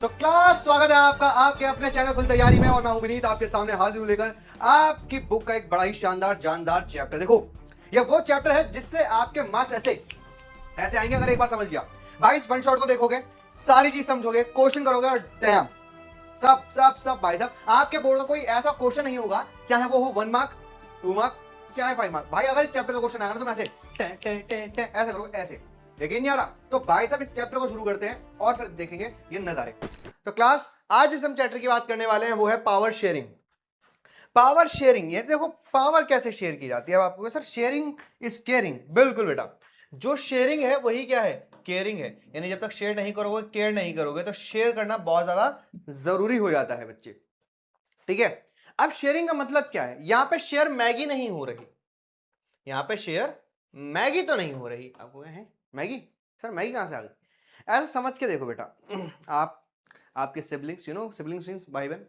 तो क्लास, स्वागत है आपका आपके अपने चैनल फुल तैयारी में। और मैं हूं विनीत, आपके सामने हाजिर हूं लेकर आपकी बुक का एक बड़ा ही शानदार जानदार चैप्टर। देखो, यह वो चैप्टर है जिससे आपके मार्क्स ऐसे ऐसे आएंगे अगर एक बार समझ लिया। भाई इस वन शॉट को देखोगे, सारी चीज समझोगे, क्वेश्चन करोगे और डैम, सब सब सब भाई साहब आपके बोर्ड का कोई ऐसा क्वेश्चन नहीं होगा, चाहे वो हो 1 मार्क, 2 मार्क, चाहे 5 मार्क। भाई अगर इस चैप्टर का क्वेश्चन आएगा ना, तुम ऐसे टे, टे, टे, टे, ऐसे करोगे, ऐसे। यकीन नहीं आ रहा तो भाई साहब इस चैप्टर को शुरू करते हैं और फिर देखेंगे ये नजारे। तो क्लास, आज जिस हम चैप्टर की बात करने वाले हैं वो है पावर शेयरिंग। पावर शेयरिंग, ये देखो पावर कैसे शेयर की जाती है। अब आपको सर शेयरिंग इज केयरिंग, बिल्कुल बेटा। जो शेयरिंग है वही क्या है, केयरिंग है। यानी जब तक शेयर नहीं करोगे, केयर नहीं करोगे, तो शेयर करना बहुत ज्यादा जरूरी हो जाता है बच्चे। ठीक है, अब शेयरिंग का मतलब क्या है? यहां पे शेयर मैगी नहीं हो रही, यहां पे शेयर मैगी तो नहीं हो रही। आपको है मैगी, सर मैगी कहां से आ गई? ऐसा समझ के देखो बेटा। आप आपके सिबलिंग्स, सिबलिंग्स मींस भाई बहन,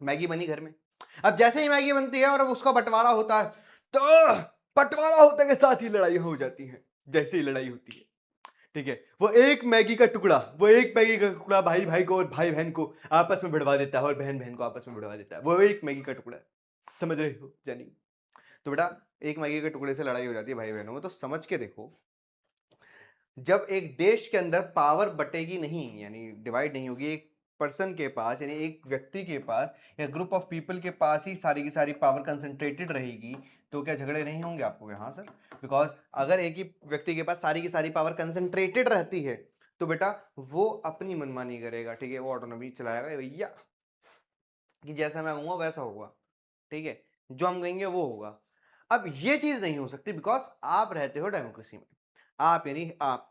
मैगी बनी घर में। अब जैसे ही मैगी बनती है और अब उसका बंटवारा होता है, तो बंटवारा होते के साथ ही लड़ाई हो जाती है। जैसे ही लड़ाई होती है, ठीक है, वो एक मैगी का टुकड़ा, भाई भाई को और भाई बहन को आपस में भिड़वा देता है और बहन बहन को आपस में भिड़वा देता है। वो एक मैगी का टुकड़ा है, समझ रहे हो जानी? तो बेटा, एक मैगी के टुकड़े से लड़ाई हो जाती है भाई बहनों में, तो समझ के देखो। जब एक देश के अंदर पावर बटेगी नहीं, यानी डिवाइड नहीं होगी, एक पर्सन के पास, यानी एक व्यक्ति के पास या ग्रुप ऑफ पीपल के पास ही सारी की सारी पावर कंसंट्रेटेड रहेगी, तो क्या झगड़े नहीं होंगे? आपको हाँ सर, बिकॉज अगर एक ही व्यक्ति के पास सारी की सारी पावर कंसंट्रेटेड रहती है तो बेटा वो अपनी मनमानी करेगा। ठीक है, वो ऑटोनॉमी चलाएगा भैया, कि जैसा मैं कहूंगा वैसा होगा। ठीक है, जो हम कहेंगे वो होगा। अब ये चीज नहीं हो सकती, बिकॉज आप रहते हो डेमोक्रेसी में। आप यानी आप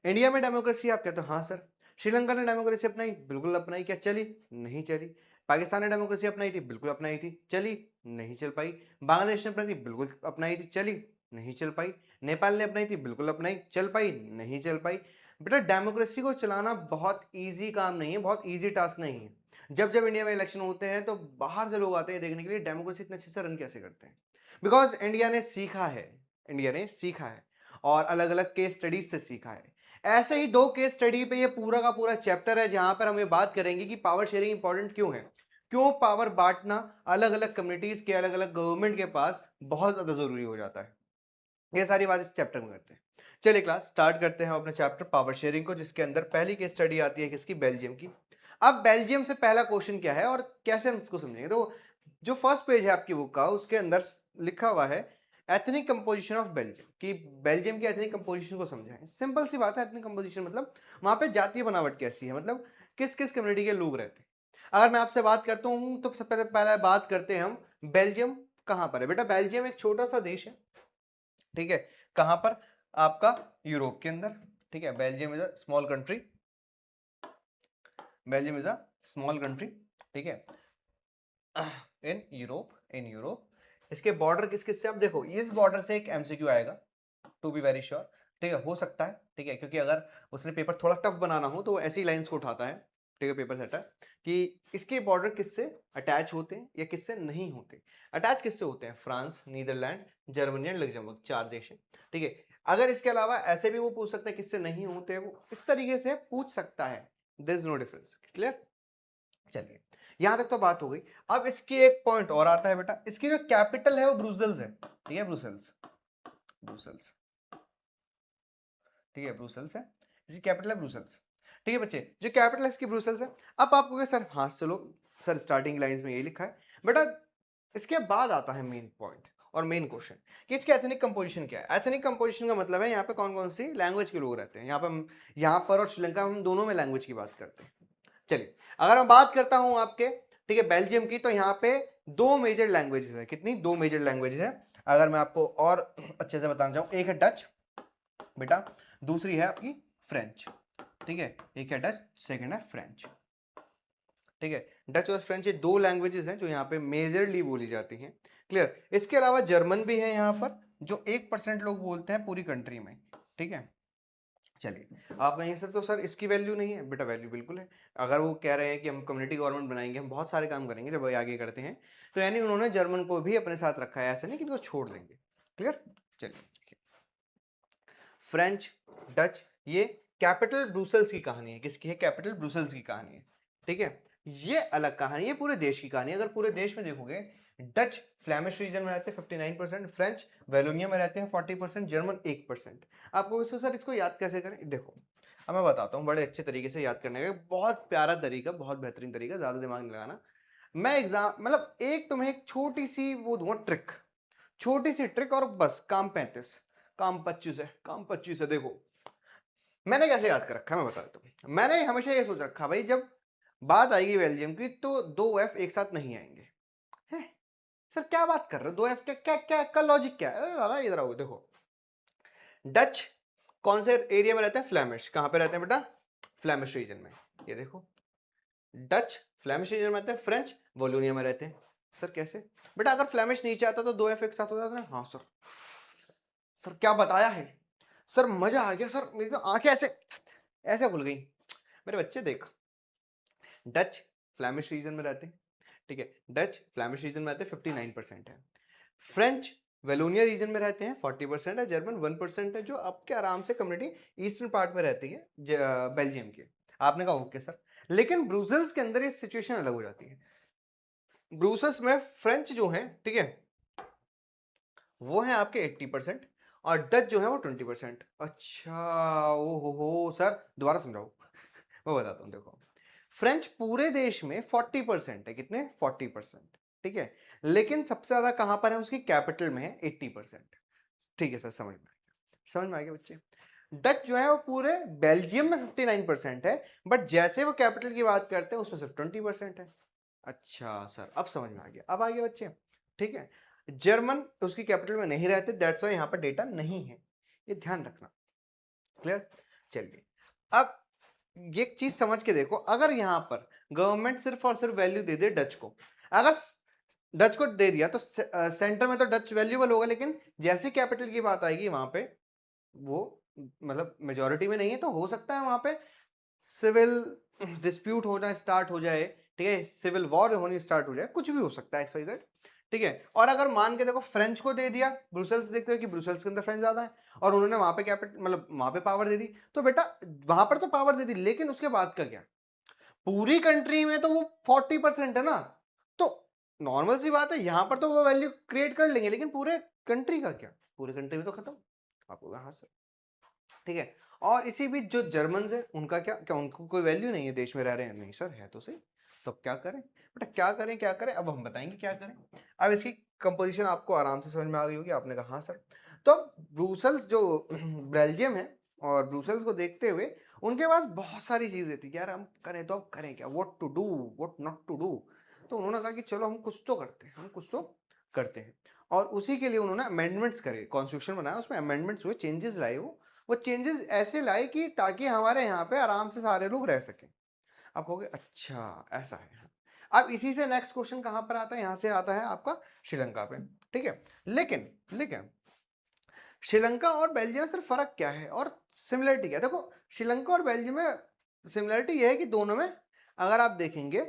इंडिया में डेमोक्रेसी, आप कहते हो हाँ सर। श्रीलंका ने डेमोक्रेसी अपनाई, बिल्कुल अपनाई, क्या चली? नहीं चली। पाकिस्तान ने डेमोक्रेसी अपनाई थी, बिल्कुल अपनाई थी, चली? नहीं चल पाई। बांग्लादेश ने अपनाई थी, बिल्कुल अपनाई थी, चली? नहीं चल पाई। नेपाल ने अपनाई थी, बिल्कुल अपनाई, चल पाई? नहीं चल पाई। बेटा डेमोक्रेसी को चलाना बहुत ईजी काम नहीं है, बहुत ईजी टास्क नहीं है। जब जब इंडिया में इलेक्शन होते हैं तो बाहर से लोग आते हैं देखने के लिए डेमोक्रेसी इतने अच्छे से रन कैसे करते हैं। बिकॉज इंडिया ने सीखा है, इंडिया ने सीखा है, और अलग अलग केस स्टडीज से सीखा है। ऐसे ही 2 केस स्टडी पे ये पूरा का पूरा चैप्टर है, जहां पर हम ये बात करेंगे कि पावर शेयरिंग इंपॉर्टेंट क्यों है, क्यों पावर बांटना अलग अलग कम्युनिटीज के, अलग अलग गवर्नमेंट के पास बहुत ज्यादा जरूरी हो जाता है। ये सारी बात इस चैप्टर में करते हैं। चलिए क्लास, स्टार्ट करते हैं अपने चैप्टर पावर शेयरिंग को, जिसके अंदर पहली केस स्टडी आती है किसकी? बेल्जियम की। अब बेल्जियम से पहला क्वेश्चन क्या है और कैसे हम इसको समझेंगे? तो जो फर्स्ट पेज है आपकी बुक का, उसके अंदर लिखा हुआ है एथनिक कंपोजिशन ऑफ बेल्जियम, कि बेल्जियम की एथनिक कंपोजिशन को समझाएं। सिंपल सी बात है, एथनिक कंपोजिशन मतलब वहां पे जातीय बनावट कैसी है, मतलब किस किस कम्युनिटी के लोग रहते हैं। अगर मैं आपसे बात करता हूं तो सबसे पहले बात करते हैं हम, बेल्जियम कहां पर है? बेटा बेल्जियम एक छोटा सा देश है। ठीक है, कहां पर? आपका यूरोप के अंदर। ठीक है, Belgium is a small country, Belgium is a small country. ठीक है, इन यूरोप इसके बॉर्डर किस किस से? अब देखो, इस बॉर्डर से एक एमसीक्यू आएगा, टू बी वेरी श्योर। ठीक है, हो सकता है, ठीक है, क्योंकि अगर उसने पेपर थोड़ा टफ बनाना हो तो वो ऐसी लाइंस को उठाता है। ठीक है, पेपर सेटर, कि इसके बॉर्डर किससे अटैच होते हैं या किससे नहीं होते। अटैच किससे होते हैं? France, Netherland, Germany and Luxembourg, 4 देश हैं। ठीक है, अगर इसके अलावा ऐसे भी वो पूछ सकता है किससे नहीं होते, वो इस तरीके से पूछ सकता है। There is no difference, clear? चलिए, यहां तक तो बात हो गई। अब इसकी एक पॉइंट और आता है बेटा, इसकी जो कैपिटल है वो ब्रुसेल्स है। ठीक है, ब्रुसेल्स, ब्रुसेल्स, ठीक है, ब्रुसेल्स है, इसकी कैपिटल है ब्रुसेल्स। ठीक है बच्चे, जो कैपिटल है इसकी ब्रुसेल्स है। अब आपको क्या सर, हाँ चलो सर, स्टार्टिंग लाइंस में ये लिखा है बेटा। इसके बाद आता है मेन पॉइंट और मेन क्वेश्चन, कि इसकी एथनिक कंपोजिशन क्या है। एथनिक कंपोजिशन का मतलब है यहाँ पे कौन कौन सी लैंग्वेज के लोग रहते हैं। यहाँ पर और श्रीलंका में हम दोनों में लैंग्वेज की बात करते हैं। चलिए, अगर मैं बात करता हूं आपके, ठीक है, बेल्जियम की, तो यहाँ पे 2 मेजर लैंग्वेजेस है। कितनी? 2 मेजर लैंग्वेजेस है। अगर मैं आपको और अच्छे से बताना चाहूँ, एक है डच बेटा, दूसरी है आपकी फ्रेंच। ठीक है, एक है डच, सेकंड है फ्रेंच। ठीक है, डच और फ्रेंच ये 2 लैंग्वेजेस हैं जो यहाँ पे मेजरली बोली जाती हैं। क्लियर? इसके अलावा जर्मन भी है यहाँ पर, जो 1% लोग बोलते हैं पूरी कंट्री में। ठीक है, चलिए, आप कहेंगे सर तो सर इसकी वैल्यू नहीं है। बेटा वैल्यू बिल्कुल है। अगर वो कह रहे हैं कि हम कम्युनिटी गवर्नमेंट बनाएंगे, हम बहुत सारे काम करेंगे, जब वो आगे करते हैं, तो यानी उन्होंने जर्मन को भी अपने साथ रखा है, ऐसा नहीं कि वो छोड़ देंगे। क्लियर? चलिए, फ्रेंच, डच, ये कैपिटल ब्रुसेल्स की कहानी है। किसकी है? कैपिटल ब्रुसेल्स की कहानी है। ठीक है, ये अलग कहानी है, पूरे देश की कहानी है। अगर पूरे देश में देखोगे, डच फ्लैमिश रीजन में रहते हैं 59%, फ्रेंच वेलोनिया में रहते हैं 40%, जर्मन 1%। आपको इसको सर इसको याद कैसे करें? देखो अब मैं बताता हूँ बड़े अच्छे तरीके से याद करने का, बहुत प्यारा तरीका, बहुत बेहतरीन तरीका, ज्यादा दिमाग नहीं लगाना। मैं एग्जाम मतलब एक तुम्हें एक छोटी सी वो दूंगा ट्रिक, छोटी सी ट्रिक, और बस काम 35, काम 25 है, काम 25 है। देखो मैंने कैसे याद कर रखा है मैं बता देता हूँ। मैंने हमेशा ये सोच रखा भाई, जब बात आएगी बेल्जियम की तो दो एफ एक साथ नहीं आएंगे। है सर क्या बात कर रहे हो, दो एफ क्या क्या क्या का लॉजिक क्या है? अरे लाला इधर आओ, देखो डच कौन से एरिया में रहते हैं? फ्लैमिश। कहां पे रहते हैं बेटा? फ्लैमिश रीजन में। ये देखो डच फ्लैमिश रीजन में रहते हैं, फ्रेंच वोलोनिया में रहते हैं। सर कैसे बेटा? अगर फ्लैमिश नीचे आता तो दो एफ एक साथ हो जाता ना। हाँ सर, सर क्या बताया है सर, मजा आ गया सर, मेरी तो आंखें ऐसे ऐसे खुल गई। मेरे बच्चे देख, डच फ्लैमिश रीजन में रहते हैं, ठीक है, डच फ्लैमिश रीजन में रहते हैं 59% है, फ्रेंच वेलोनिया रीजन में रहते हैं 40% है, जर्मन 1% है, जो आपके आराम से कम्युनिटी ईस्टर्न पार्ट में रहती है बेल्जियम की। आपने कहा ओके सर, लेकिन ब्रुसेल्स के अंदर ये सिचुएशन अलग हो जाती है। ब्रुसेल्स में फ्रेंच जो है, ठीक है, वो है आपके 80% और डच जो है वो 20%। अच्छा ओ हो सर दोबारा समझाओ। मैं बताता हूँ, देखो फ्रेंच पूरे देश में 40% है। कितने? 40%। ठीक है, लेकिन सबसे ज्यादा कहां पर है? उसकी कैपिटल में है 80%। ठीक है सर, समझ में आ गया, समझ में आ गया बच्चे। डच जो है वो पूरे बेल्जियम में 59% है, बट जैसे वो कैपिटल की बात करते हैं उसमें सिर्फ 20% है। अच्छा सर अब समझ में आ गया, अब आ गया बच्चे। ठीक है, जर्मन उसकी कैपिटल में नहीं रहते, दैट्स व्हाई यहां पर डेटा नहीं है, ये ध्यान रखना। क्लियर? चलिए अब ये चीज समझ के देखो, अगर यहां पर गवर्नमेंट सिर्फ और सिर्फ वैल्यू दे दे डच को, अगर डच को दे दिया तो सेंटर में तो डच वैल्यूबल होगा, लेकिन जैसे कैपिटल की बात आएगी वहां पे वो मतलब मेजोरिटी में नहीं है, तो हो सकता है वहां पे सिविल डिस्प्यूट होना स्टार्ट हो जाए। ठीक है, सिविल वॉर होनी स्टार्ट हो जाए, कुछ भी हो सकता है XYZ। ठीक है, और अगर मान के देखो फ्रेंच को दे दिया, ब्रुसेल्स देखते हो कि ब्रुसेल्स के अंदर फ्रेंच ज्यादा है और उन्होंने वहां पे कैपिटल मतलब वहां पे पावर दे दी, तो बेटा वहां पर तो पावर दे दी, लेकिन उसके बाद का क्या? पूरी कंट्री में तो वो 40% है ना, तो नॉर्मल सी बात है यहां पर तो वो वैल्यू क्रिएट कर लेंगे, लेकिन पूरे कंट्री का क्या? पूरे कंट्री में तो खत्म। आपको हाँ सर, ठीक है। और इसी बीच जो जर्मन है उनका क्या क्या उनको कोई वैल्यू नहीं है, देश में रह रहे हैं? नहीं सर है तो सही। तो अब क्या करें बेटा, क्या करें क्या करें? अब हम बताएंगे क्या करें। अब इसकी कंपोजिशन आपको आराम से समझ में आ गई होगी, आपने कहा हाँ सर। तो ब्रुसेल्स जो बेल्जियम है, और ब्रुसेल्स को देखते हुए उनके पास बहुत सारी चीजें थी कि यार हम करें तो अब करें क्या, what to do what not to do. तो उन्होंने कहा कि चलो हम कुछ तो करते हैं, हम कुछ तो करते हैं। और उसी के लिए उन्होंने अमेंडमेंट्स करे, कॉन्स्टिट्यूशन बनाया, उसमें अमेंडमेंट्स हुए, चेंजेस लाए। वो चेंजेस ऐसे लाए कि ताकि हमारे यहाँ पे आराम से सारे लोग रह सकें। आप कहोगे अच्छा ऐसा है। अब इसी से नेक्स्ट क्वेश्चन कहां पर आता है? यहां से आता है आपका श्रीलंका पे। ठीक है, लेकिन लेकिन श्रीलंका और बेल्जियम में सिर्फ फर्क क्या है और सिमिलरिटी क्या है? देखो श्रीलंका और बेल्जियम में सिमिलरिटी यह है कि दोनों में अगर आप देखेंगे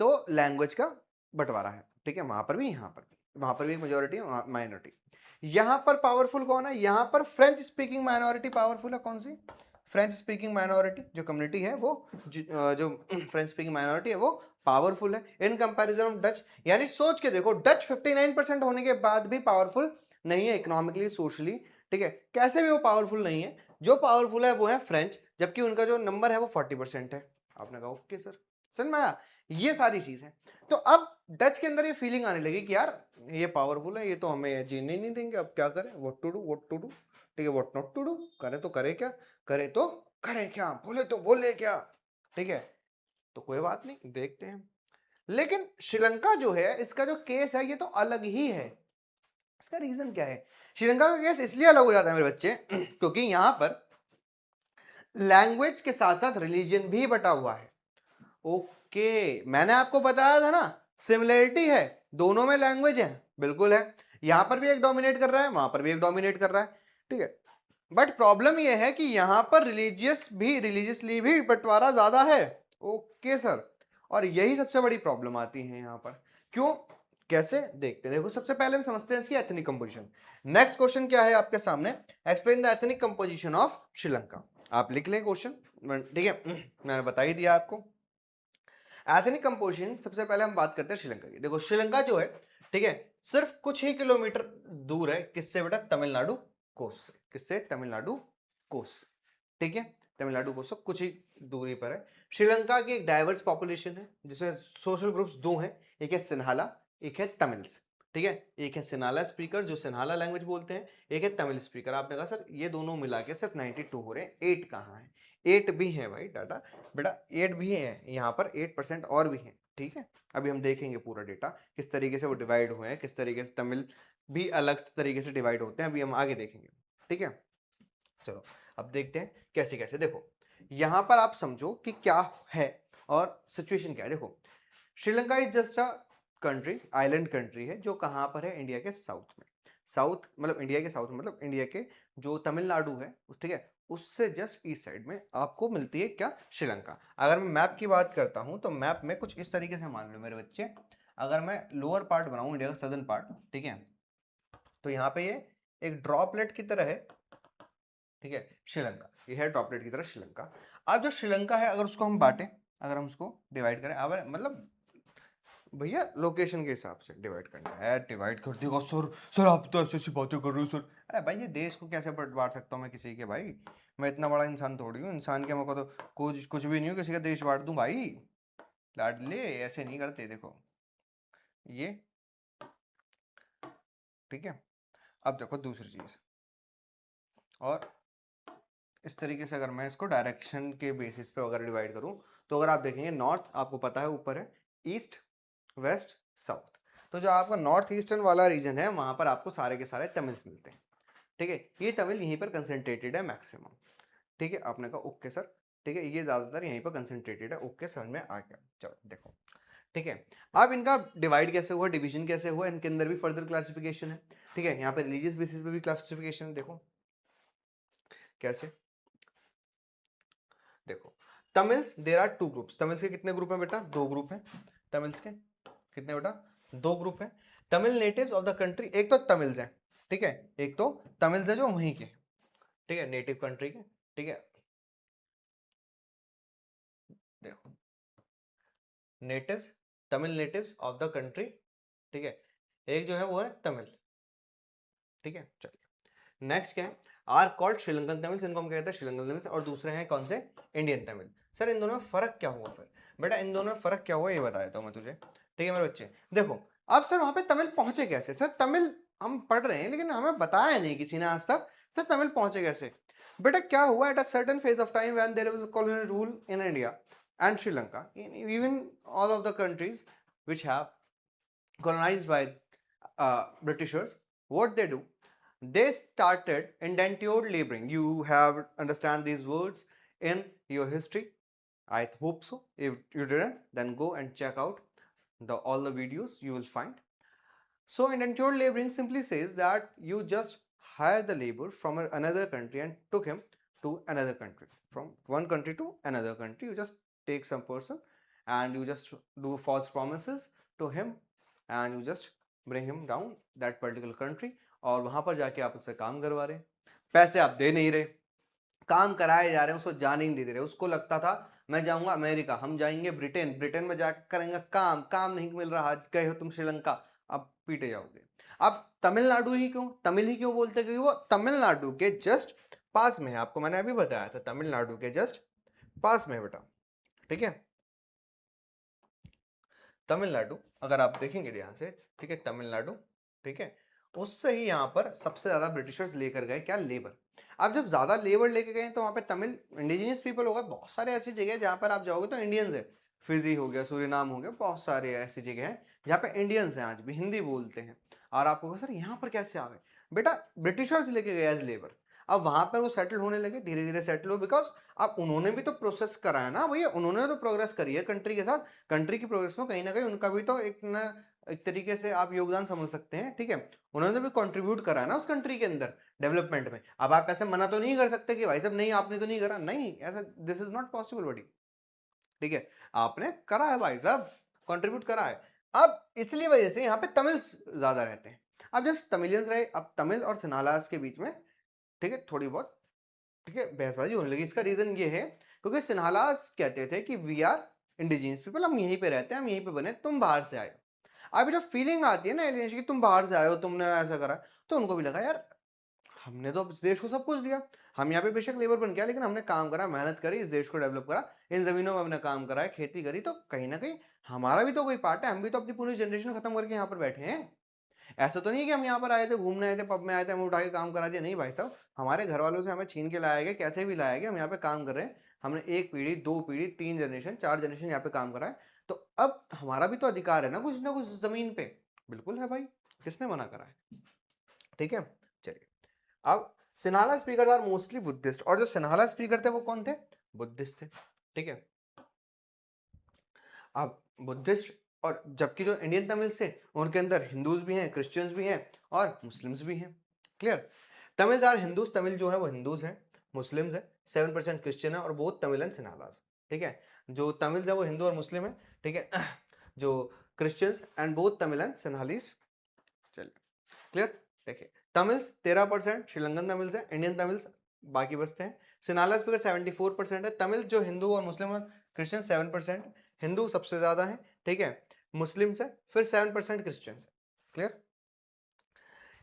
तो लैंग्वेज का बंटवारा है। ठीक है, वहां पर भी यहाँ पर भी, वहां पर भी एक मेजोरिटी माइनॉरिटी। यहाँ पर पावरफुल कौन है? यहाँ पर फ्रेंच स्पीकिंग माइनॉरिटी पावरफुल है। कौन सी? फ्रेंच स्पीकिंग माइनॉरिटी जो कम्युनिटी है वो जो फ्रेंच स्पीकिंग माइनॉरिटी है वो पावरफुल है इन कंपैरिजन ऑफ डच। यानी सोच के देखो, डच 59% होने के बाद भी पावरफुल नहीं है इकोनॉमिकली सोशली। ठीक है, कैसे भी वो पावरफुल नहीं है। जो पावरफुल है वो है फ्रेंच, जबकि उनका जो नंबर है वो 40% है। आपने कहा ओके सर, समझ में आया? ये सारी चीज है। तो अब डच के अंदर ये फीलिंग आने लगी कि यार ये पावरफुल है, ये तो हमें जीने नहीं देंगे, अब क्या करें, what to do what to do. ठीक है, व्हाट नॉट टू डू, करे तो करे क्या, करे तो करे क्या, बोले तो बोले क्या। ठीक है, तो कोई बात नहीं, देखते हैं। लेकिन श्रीलंका जो है, इसका जो केस है ये तो अलग ही है। इसका रीजन क्या है? श्रीलंका का केस इसलिए अलग हो जाता है मेरे बच्चे क्योंकि यहां पर लैंग्वेज के साथ साथ रिलीजन भी बटा हुआ है। ओके, मैंने आपको बताया था ना सिमिलरिटी है, दोनों में लैंग्वेज है, बिल्कुल है। यहां पर भी एक डोमिनेट कर रहा है, वहां पर भी एक डोमिनेट कर रहा है। ठीक है, बट प्रॉब्लम यह है कि यहां पर रिलीजियसली भी बंटवारा ज्यादा है। ओके सर, और यही सबसे बड़ी प्रॉब्लम आती है यहां पर। क्यों? कैसे? देखते हैं। देखो सबसे पहले हम समझते हैं इसकी एथनिक कंपोजिशन। नेक्स्ट क्वेश्चन क्या है आपके सामने? Explain the ethnic composition of Sri Lanka. आप लिख लें क्वेश्चन, ठीक है। मैंने बता ही दिया आपको। एथनिक कंपोजिशन, सबसे पहले हम बात करते हैं श्रीलंका की। देखो श्रीलंका जो है, ठीक है, सिर्फ कुछ ही किलोमीटर दूर है किससे बेटा, तमिलनाडु कोस्ट से। किससे, तमिलनाडु कोस्ट से, ठीक है, तमिलनाडु कोस्ट से कुछ ही दूरी पर है। श्रीलंका की एक डाइवर्स पॉपुलेशन है जिसमें सोशल ग्रुप्स दो हैं, एक है सिन्हाला, एक है तमिल्स, ठीक है। एक है सिन्हाला स्पीकर जो सिन्हाला लैंग्वेज बोलते हैं, एक है तमिल स्पीकर। आपने कहा सर ये दोनों मिला के सिर्फ 92 हो रहे हैं, 8 कहाँ है? 8 भी है भाई डाटा, बेटा 8 भी है यहाँ पर, 8% और भी है, ठीक है। अभी हम देखेंगे पूरा डेटा किस तरीके से वो डिवाइड हुए हैं, किस तरीके से तमिल भी अलग तरीके से डिवाइड होते हैं, अभी हम आगे देखेंगे, ठीक है। चलो अब देखते हैं कैसे कैसे। देखो यहां पर आप समझो कि क्या है और सिचुएशन क्या है। देखो Sri Lanka is just a country, island country है जो कहां पर है, इंडिया के साउथ में। साउथ मतलब इंडिया के साउथ में, मतलब इंडिया के जो तमिलनाडु है, ठीक है, उससे जस्ट ईस्ट साइड में आपको मिलती है क्या, श्रीलंका। अगर मैं मैप की बात करता हूं तो मैप में कुछ इस तरीके से मान लो मेरे बच्चे, अगर मैं लोअर पार्ट बनाऊं इंडिया का सदर्न पार्ट, ठीक है, तो यहाँ पे ये एक ड्रॉपलेट की तरह है, ठीक है, श्रीलंका, ये है ड्रॉपलेट की तरह श्रीलंका। अब जो श्रीलंका है अगर उसको हम बांटें, अगर हम उसको डिवाइड करें, अब मतलब भैया लोकेशन के हिसाब से डिवाइड करना है, डिवाइड कर देगा सर। सर आप तो ऐसी ऐसी बातें कर रहे हो सर। अरे भाई ये देश को कैसे बांट सकता हूँ मैं किसी के, भाई मैं इतना बड़ा इंसान थोड़ी हूँ, इंसान के मौका तो कुछ कुछ भी नहीं हो किसी का देश बांट दूं भाई। लाडले ऐसे नहीं करते, देखो ये, ठीक है। अब देखो दूसरी चीज, और इस तरीके से अगर मैं इसको डायरेक्शन के बेसिस पे अगर डिवाइड करूं, तो अगर आप देखेंगे नॉर्थ आपको पता है ऊपर है, ईस्ट वेस्ट साउथ, तो जो आपका नॉर्थ ईस्टर्न वाला रीजन है वहां पर आपको सारे के सारे तमिल्स मिलते हैं, ठीक है। ये तमिल यहीं पर कंसंट्रेटेड है मैक्सिमम, ठीक है। आपने कहा ओके सर, ठीक है, ये ज्यादातर यहीं पर कंसंट्रेटेड है, ओके समझ में आ गया। चलो देखो, ठीक है। अब इनका डिवाइड कैसे हुआ, डिवीजन कैसे हुआ, इनके अंदर भी फर्दर क्लासिफिकेशन है, ठीक है। यहाँ पे रिलीजियस बेसिस पे भी क्लासिफिकेशन है, देखो कैसे। देखो Tamils there are 2 groups, Tamils के कितने ग्रुप हैं बेटा, 2 ग्रुप हैं। तमिल्स के कितने बेटा, 2 ग्रुप हैं। Tamil natives of the country, एक तो तमिल्स हैं, ठीक है, एक तो तमिल्स है जो वहीं के, ठीक है, नेटिव कंट्री के, ठीक है। देखो natives, Tamil natives of the country, ठीक है, एक जो है वो है तमिल, ठीक है। चलिए नेक्स्ट क्या है, आर कॉल्ड श्रीलंकन तमिल्स, इनको हम कहते हैं श्रीलंकन तमिल्स, और दूसरे हैं कौन से, इंडियन तमिल। सर इन दोनों में फर्क क्या हुआ फिर, बेटा इन दोनों में फर्क क्या हुआ ये बता देता हूं मैं तुझे, ठीक है मेरे बच्चे। देखो अब सर वहां पे तमिल पहुंचे कैसे, सर तमिल हम पढ़ रहे हैं लेकिन हमें बताया नहीं किसी ने आज तक, सर तमिल पहुंचे कैसे। बेटा क्या हुआ, at a certain phase of time when there was a colonial rule in India and Sri Lanka, even all of the countries which have colonized by Britishers, what they do, they started indentured laboring. You have understand these words in your history. I hope so. If you didn't, then go and check out all the videos you will find. So indentured laboring simply says that you just hire the labor from another country and took him to another country. From one country to another country, you just take some person and you just do false promises to him and you just bring him down that particular country, और वहां पर जाके आप उससे काम करवा रहे हैं, पैसे आप दे नहीं रहे, काम कराए जा रहे हैं, उसको जाने ही नहीं दे रहे। उसको लगता था मैं जाऊंगा अमेरिका, हम जाएंगे ब्रिटेन, ब्रिटेन में जाकर करेंगे काम, काम नहीं मिल रहा, गए हो तुम श्रीलंका, अब पीटे जाओगे। अब तमिलनाडु ही क्यों, तमिल ही क्यों बोलते, क्योंकि वो तमिलनाडु के जस्ट पास में है, आपको मैंने अभी बताया था तमिलनाडु के जस्ट पास में है बेटा, ठीक है। तमिलनाडु अगर आप देखेंगे ध्यान से, ठीक है, तमिलनाडु, ठीक है, उससे ही यहाँ पर सबसे ज्यादा ब्रिटिशर्स लेकर गए क्या, लेबर। अब जब ज्यादा लेबर लेके गए तो वहां पे तमिल इंडिजिनियस पीपल होगा, बहुत सारे ऐसी जगह जहाँ पर आप जाओगे तो इंडियंस है, फिजी हो गया, सूरीनाम हो गया, बहुत सारे ऐसी जगह हैं जहाँ पे इंडियंस हैं, आज भी हिंदी बोलते हैं। और आपको सर यहाँ पर कैसे आ गए, बेटा ब्रिटिशर्स लेके गए एज लेबर। अब वहां पर वो सेटल होने लगे, धीरे धीरे सेटल हो, बिकॉज अब उन्होंने भी तो प्रोसेस करा है ना भैया, उन्होंने तो प्रोग्रेस करी है कंट्री के साथ, कंट्री की प्रोग्रेस में कहीं ना कहीं उनका भी तो एक ना एक तरीके से आप योगदान समझ सकते हैं, ठीक है। उन्होंने भी कंट्रीब्यूट करा है ना उस कंट्री के अंदर डेवलपमेंट में। अब आप ऐसे मना तो नहीं कर सकते कि भाई साहब नहीं आपने तो नहीं करा, नहीं ऐसा, दिस इज नॉट पॉसिबल बड़ी, ठीक है, आपने करा है भाई साहब, कंट्रीब्यूट करा है। अब इसलिए वजह से यहाँ पे तमिल ज्यादा रहते हैं। अब जैसे तमिलियंस रहे, अब तमिल और सिन्हालास के बीच में, ठीक है, थोड़ी बहुत ठीक है, बहसबाजी होने लगी। इसका रीजन ये है क्योंकि सिन्हालास कहते थे कि वी आर इंडिजिनियस पीपल, हम यहीं पे रहते हैं, हम यहीं पे बने, तुम बाहर से आए हो। अब जब फीलिंग आती है ना एलियनेशन की, तुम बाहर से आए हो, तुमने ऐसा करा, तो उनको भी लगा यार हमने तो इस देश को सब कुछ दिया, हम यहाँ पे बेशक लेबर बन गया, लेकिन हमने काम करा, मेहनत करी, इस देश को डेवलप करा, इन जमीनों में हमने काम करा है, खेती करी, तो कहीं ना कहीं हमारा भी तो कोई पार्ट है, हम भी तो अपनी पूरी जनरेशन खत्म करके यहाँ पर बैठे हैं। ऐसा तो नहीं है कि हम यहाँ पर आए थे, घूमने आए थे, पब में आए थे, हमें उठा के काम करा दिया, नहीं भाई साहब, हमारे घर वालों से हमें छीन के लाया गया, कैसे भी लाया गया, हम यहाँ पे काम कर रहे हैं, हमने 1 पीढ़ी 2 पीढ़ी 3 जनरेशन 4 जनरेशन यहाँ पे काम करा है, तो अब हमारा भी तो अधिकार है ना कुछ जमीन पे। बिल्कुल है भाई, किसने मना करा है। ठीक है, चलिए अब Sinhala speaker are mostly Buddhist, और जो सिन्हाला स्पीकर थे वो कौन थे, बुद्धिस्ट थे। ठीक है, अब बुद्धिस्ट, और जबकि जो इंडियन तमिल्स थे उनके अंदर हिंदूज भी हैं, क्रिश्चियंस भी हैं और मुस्लिम्स भी हैं। Clear, Tamils are Hindus, Tamil जो है वो हिंदूज हैं, मुस्लिम्स है, 7% क्रिश्चियन है, और बहुत तमिल एंड सिन्हालास। ठीक है, जो तमिल्स है वो हिंदू और मुस्लिम है। ठीक है, जो क्रिश्चियंस एंड बहुत तमिल एंड सिन्हालीस। चलिए क्लियर, देखिए तमिल्स 13% श्रीलंकन तमिल्स है, इंडियन तमिल्स बाकी बसते हैं। सिन्हाला स्पीकर 74% है। तमिल जो हिंदू और मुस्लिम और क्रिश्चियन 7%, हिंदू सबसे ज्यादा है। ठीक है, मुस्लिम्स है, फिर 7% क्रिश्चियंस है। क्लियर,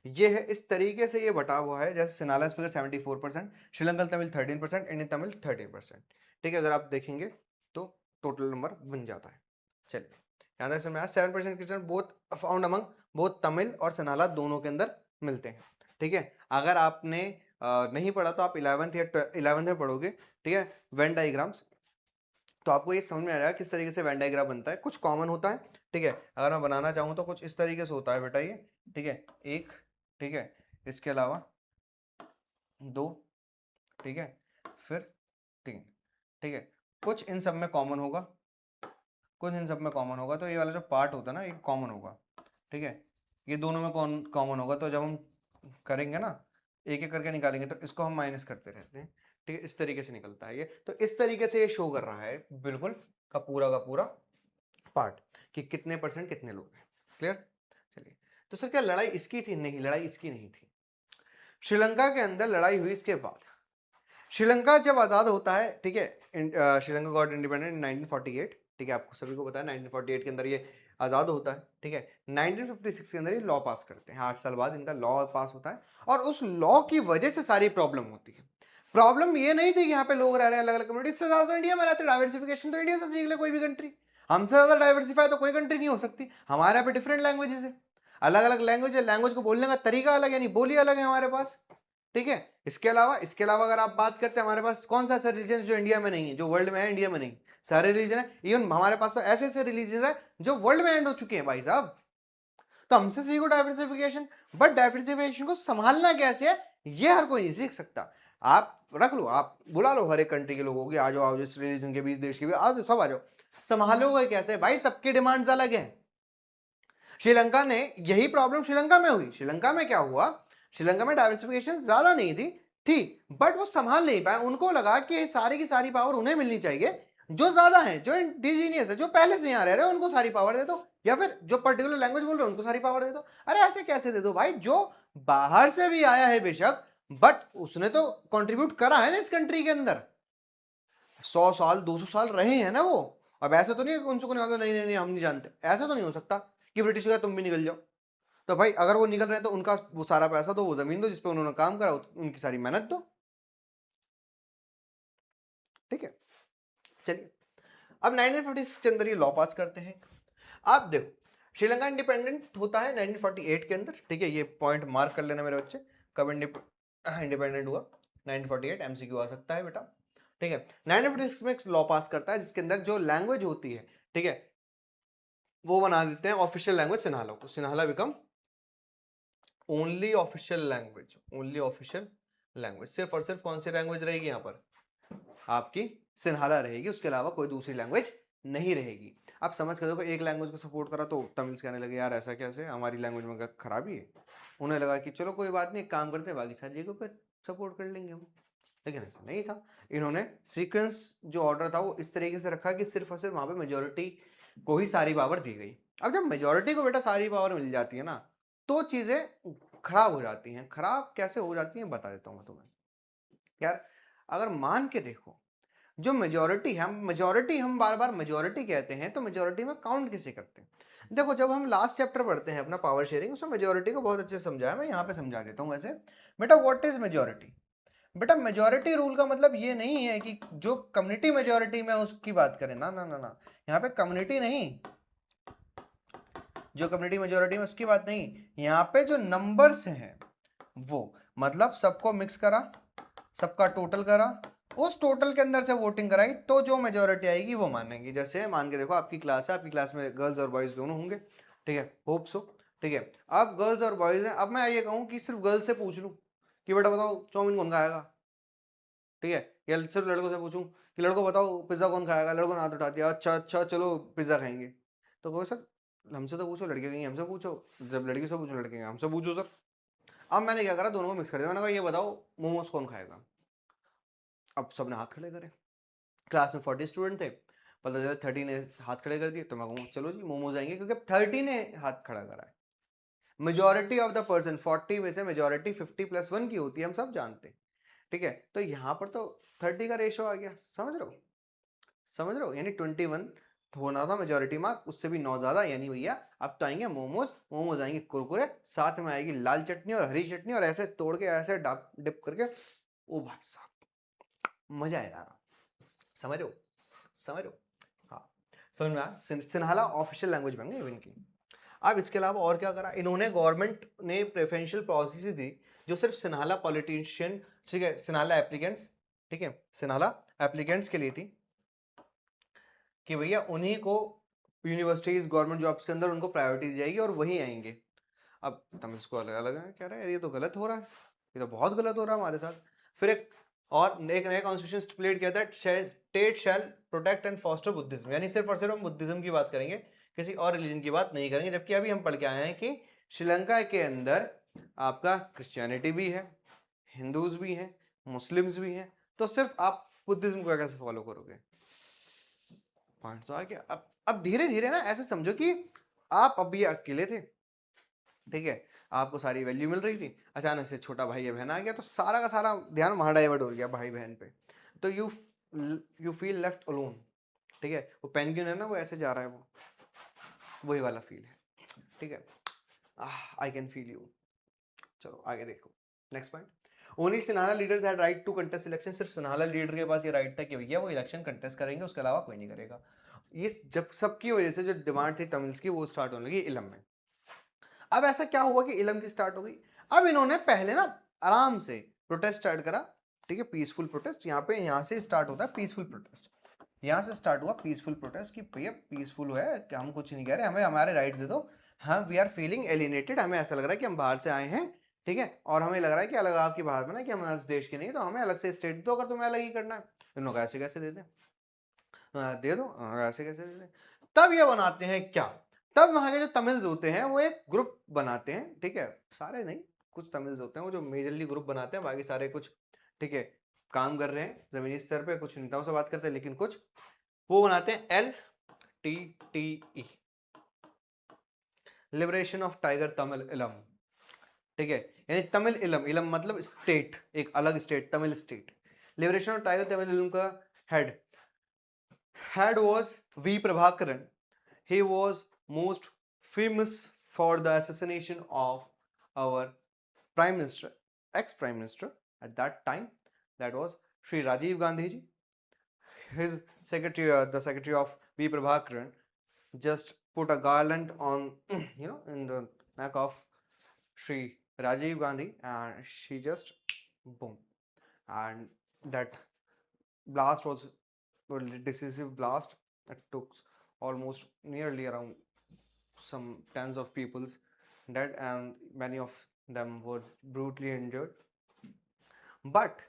ये है, इस तरीके से ये बटा हुआ है, जैसे सिन्हाला स्पीकर 74%, श्रीलंकन तमिल 13%, इंडियन तमिल 13%। ठीक है, अगर आप देखेंगे तो टोटल नंबर बन जाता है। चलिए यहाँ तक समझ आया, 7% Christian both found among both Tamil और सिन्हाला दोनों के अंदर मिलते हैं। ठीक है, अगर आपने नहीं पढ़ा तो आप 11th में पढ़ोगे। ठीक है, वेन डाइग्राम्स, तो आपको ये समझ में आ जाएगा किस तरीके से वेन डायग्राम बनता है। कुछ कॉमन होता है, ठीक है, अगर मैं बनाना चाहूँ तो कुछ इस तरीके से होता है बेटा ये। ठीक है, एक, ठीक है, इसके अलावा 2, ठीक है, फिर 3। ठीक है, कुछ इन सब में कॉमन होगा, कुछ इन सब में कॉमन होगा, तो ये वाला जो पार्ट होता है ना ये कॉमन होगा। ठीक है, ये दोनों में कॉमन होगा, तो जब हम करेंगे ना एक एक करके निकालेंगे तो इसको हम माइनस करते रहते हैं। ठीक है, इस तरीके से निकलता है ये, तो इस तरीके से ये शो कर रहा है बिल्कुल का पूरा पार्ट कि कितने परसेंट कितने लोग हैं। क्लियर, चलिए, तो सर क्या लड़ाई इसकी थी, नहीं लड़ाई इसकी नहीं थी। श्रीलंका के अंदर लड़ाई हुई इसके बाद। श्रीलंका जब आजाद होता है, ठीक है, श्रीलंका गॉट इंडिपेंडेंट इन 1948। ठीक है, आपको सभी को पता है 1948 के अंदर ये आजाद होता है। ठीक है, 1956 के अंदर ये लॉ पास करते हैं, 8 साल बाद इनका लॉ पास होता है, और उस लॉ की वजह से सारी प्रॉब्लम होती है। प्रॉब्लम ये नहीं थी कि यहाँ पे लोग रह रहे हैं अलग अलग कम्युनिटी, इससे ज्यादा तो इंडिया में रहते हैं, डाइवर्सिफिकेशन तो इंडिया से सीख ले कोई भी कंट्री, हमसे ज्यादा डाइवर्सिफाई तो कोई कंट्री नहीं हो सकती। हमारे यहाँ पे डिफरेंट लैंग्वेजेस है, अलग अलग लैंग्वेज है, लैंग्वेज को बोलने का तरीका अलग है, यानी बोली अलग है हमारे पास। ठीक है, इसके अलावा अगर आप बात करते हैं, हमारे पास कौन सा ऐसा रिलीजन जो इंडिया में नहीं है, जो वर्ल्ड में है इंडिया में नहीं, सारे रिलीजन है। इवन हमारे पास तो ऐसे ऐसे रिलीजन है जो वर्ल्ड में एंड हो चुके हैं भाई साहब। तो हमसे सीखो डाइवर्सिफिकेशन, बट डाइवर्सिफिकेशन को संभालना कैसे है ये हर कोई नहीं सीख सकता। आप रख लो, आप बुला लो हर एक कंट्री के लोगों की, आ जाओ आओ, जिस रिलीजन के भी, इस देश के भी, आ जाओ, सब आ जाओ, संभालोगे कैसे भाई, सबकी डिमांड्स अलग है। श्रीलंका ने यही प्रॉब्लम श्रीलंका में हुई। श्रीलंका में क्या हुआ, श्रीलंका में डाइवर्सिफिकेशन ज्यादा नहीं थी, बट वो संभाल नहीं पाए। उनको लगा कि सारी की सारी पावर उन्हें मिलनी चाहिए, जो ज्यादा है, जो इंडिजीनियस है, जो पहले से यहां रह रहे हैं, उनको सारी पावर दे दो, या फिर जो पर्टिकुलर लैंग्वेज बोल रहे हैं उनको सारी पावर दे दो। अरे ऐसे कैसे दे दो भाई, जो बाहर से भी आया है बेशक, बट उसने तो कंट्रीब्यूट करा है ना इस कंट्री के अंदर, 100 साल 200 साल रहे हैं ना वो। अब ऐसा तो नहीं है कि उनको नहीं, नहीं नहीं हम नहीं जानते, ऐसा तो नहीं हो सकता कि ब्रिटिश का तुम भी निकल जाओ। तो भाई अगर वो निकल रहे हैं तो उनका वो सारा पैसा दो, वो जमीन दो जिसपे उन्होंने काम करा, उनकी सारी मेहनत दो। ठीक है, चलिए अब 1946 के अंदर ये लॉ पास करते हैं। आप देखो श्रीलंका इंडिपेंडेंट होता है 1948 के अंदर। ठीक है, ये पॉइंट मार्क कर लेना मेरे बच्चे, कब इंडिपेंडेंट हुआ, 1948, एमसीक्यू आ सकता है बेटा। ठीक है, 1946 में लॉ पास करता है जिसके अंदर जो लैंग्वेज होती है, ठीक है, वो बना देते हैं ऑफिशियल लैंग्वेज सिन्हाला को। Sinhala become only official language, only official language. सिर्फ और सिर्फ कौन सी लैंग्वेज रहेगी यहाँ पर, आपकी सिन्हाला रहेगी, उसके अलावा कोई दूसरी लैंग्वेज नहीं रहेगी। आप समझ कर देखो, एक लैंग्वेज को सपोर्ट करा तो तमिल्स कहने लगे यार ऐसा कैसे, हमारी लैंग्वेज में खराबी है। उन्हें लगा कि चलो कोई बात नहीं, एक काम करते हैं, बाकी सारी जगह पर सपोर्ट कर लेंगे हम, लेकिन ऐसा नहीं था। इन्होंने सीक्वेंस जो ऑर्डर था वो इस तरीके से रखा कि सिर्फ और सिर्फ वहां पे मेजोरिटी को ही सारी पावर दी गई। अब जब मेजोरिटी को बेटा सारी पावर मिल जाती है ना, तो चीजें खराब हो जाती हैं। खराब कैसे हो जाती हैं बता देता हूँ मैं तुम्हें। यार अगर मान के देखो, जो मेजोरिटी हम बार बार मेजोरिटी कहते हैं, तो मेजोरिटी में काउंट किसे करते हैं? देखो, जब हम लास्ट चैप्टर पढ़ते हैं अपना पावर शेयरिंग, उसमें मेजोरिटी को बहुत अच्छे से समझाया, मैं यहाँ पे समझा देता हूँ। वैसे बेटा, व्हाट इज मेजोरिटी? बेटा, मेजोरिटी रूल का मतलब ये नहीं है कि जो कम्युनिटी मेजोरिटी में उसकी बात करें, ना ना ना ना, यहाँ पे कम्युनिटी नहीं, जो कम्युनिटी मेजोरिटी में उसकी बात नहीं, यहाँ पे जो नंबर्स हैं वो, मतलब सबको मिक्स करा, सबका टोटल करा, उस टोटल के अंदर से वोटिंग कराई, तो जो मेजोरिटी आएगी वो मानेंगे। जैसे मान के देखो, आपकी क्लास है, आपकी क्लास में गर्ल्स और बॉयज दोनों होंगे, ठीक है, होप सो, ठीक है। अब गर्ल्स और बॉयज हैं, अब मैं ये कहूँ कि सिर्फ गर्ल्स से पूछ लूँ कि बेटा बताओ चाउमीन कौन खाएगा, ठीक है, या सिर्फ लड़कों से पूछूं कि लड़कों बताओ पिज्जा कौन खाएगा, लड़कों ने हाथ उठा दिया, अच्छा अच्छा चलो पिज्जा खाएंगे, तो कहो सर हमसे तो पूछो, लड़के कहेंगे हमसे पूछो, जब लड़की से पूछो लड़के कहेंगे हमसे पूछो सर। अब मैंने क्या करा, दोनों को मिक्स कर दिया, मैंने कहा ये बताओ मोमोज कौन खाएगा। अब सबने हाथ खड़े करे, क्लास में 40 स्टूडेंट थे, पता चला 30 ने हाथ खड़े कर दिए, तो मैं कहूँ चलो जी मोमोज आएंगे, क्योंकि 30 ने हाथ खड़ा करा है। मेजोरिटी ऑफ द पर्सन 40 में से मेजोरिटी 50+1 की होती है, हम सब जानते हैं, ठीक है। तो यहाँ पर तो 30 का रेशो आ गया, समझ रहे हो, समझ रहे हो, यानी 21 होना था मेजोरिटी मार्क, उससे भी 9 ज्यादा, यानी भैया अब तो आएंगे मोमोज, मोमोज आएंगे कुरकुरे, साथ में आएगी लाल चटनी और हरी चटनी, और ऐसे तोड़ के ऐसे डिप करके, ओ भाई साहब मजा आएगा, समझ रहे हो, समझ रहे हो, हाँ समझ में आया। सिन्हाला ऑफिशियल लैंग्वेज बन गई इनकी। अब इसके अलावा और क्या करा इन्होंने, गवर्नमेंट ने प्रेफरेंशियल पॉलिसी दी जो सिर्फ सिन्हाला पॉलिटिशियन, ठीक है, सिन्हाला एप्लीकेंट्स, ठीक है, सिन्हाला एप्लीकेंट्स के लिए थी, कि भैया उन्हीं को यूनिवर्सिटीज गवर्नमेंट जॉब्स के अंदर उनको प्रायोरिटी दी जाएगी और वही आएंगे। अब तमिल को अलग अलग है, कह रहे हैं ये तो गलत हो रहा है, ये तो बहुत गलत हो रहा है हमारे साथ। फिर एक नया कॉन्स्टिट्यूशन स्टिपुलेट किया था, state shall protect and foster Buddhism, यानी सिर्फ और सिर्फ हम बुद्धिज्म की बात करेंगे, किसी और रिलीजन की बात नहीं करेंगे। जबकि अभी हम पढ़ के आए हैं कि श्रीलंका के अंदर आपका क्रिश्चियनिटी भी है, हिंदूज भी हैं, मुस्लिम्स भी हैं, तो सिर्फ आप बुद्धिज्म को कैसे फॉलो करोगे? पॉइंट तो आ गया। अब धीरे धीरे ना ऐसे समझो कि आप अभी अकेले थे, ठीक है, आपको सारी वैल्यू मिल रही थी, अचानक से छोटा भाई या बहन आ गया, तो सारा का सारा ध्यान वहां डाइवर्ट हो गया भाई बहन पे, तो यू फील लेफ्ट अलोन, ठीक है। वो पेंगुइन है ना, वो ऐसे जा रहा है, वो वही वाला फील है, ठीक है, आई कैन फील यू। चलो आगे देखो, next point, only Sinhala leaders had right to contest election, सिर्फ सिन्हाला लीडर के पास ये राइट था कि भैया वो इलेक्शन कंटेस्ट करेंगे, उसके अलावा कोई नहीं करेगा। ये जब सबकी वजह से जो डिमांड थी तमिल्स की, वो स्टार्ट होने लगी इलम में। अब ऐसा क्या हुआ कि इलम की स्टार्ट हो गई। अब इन्होंने पहले ना आराम से प्रोटेस्ट स्टार्ट करा, ठीक है, पीसफुल प्रोटेस्ट, यहाँ से स्टार्ट होता है पीसफुल प्रोटेस्ट, यहाँ से स्टार्ट हुआ पीसफुल प्रोटेस्ट, कि भैया पीसफुल है कि हम कुछ नहीं कह रहे, हमें हमारे राइट्स दे दो, हम वी आर फीलिंग एलिनेटेड, हमें ऐसा लग रहा है कि हम बाहर से आए हैं, ठीक है, और हमें लग रहा है कि अलग आपकी बात में ना कि हम इस देश के नहीं, तो हमें अलग से स्टेट दो, अगर तुम्हें अलग ही करना है। इन्होंने ऐसे कैसे दे दें, दे दो, ऐसे कैसे दे दें। तब ये बनाते हैं क्या, तब वहां के जो तमिल्स होते हैं वो एक ग्रुप बनाते हैं, ठीक है, सारे नहीं, कुछ तमिल्स होते हैं वो जो मेजरली ग्रुप बनाते हैं, बाकी सारे कुछ, ठीक है, काम कर रहे हैं जमीनी स्तर पे, कुछ नेताओं से बात करते हैं, लेकिन कुछ वो बनाते हैं LTTE, liberation of tiger Tamil इलम, ठीक है, यानी तमिल इलम, इलम मतलब स्टेट, एक अलग state, Tamil state. Liberation of tiger Tamil इलम का head was V Prabhakaran. He was most famous for the assassination of our prime minister, ex-prime minister at that time, that was Sri Rajiv Gandhi ji. His secretary, the secretary of V Prabhakaran, just put a garland on, in the neck of Sri Rajiv Gandhi, and she just boom, and that blast was a decisive blast. It took almost nearly around some tens of people's dead, and many of them were brutally injured. But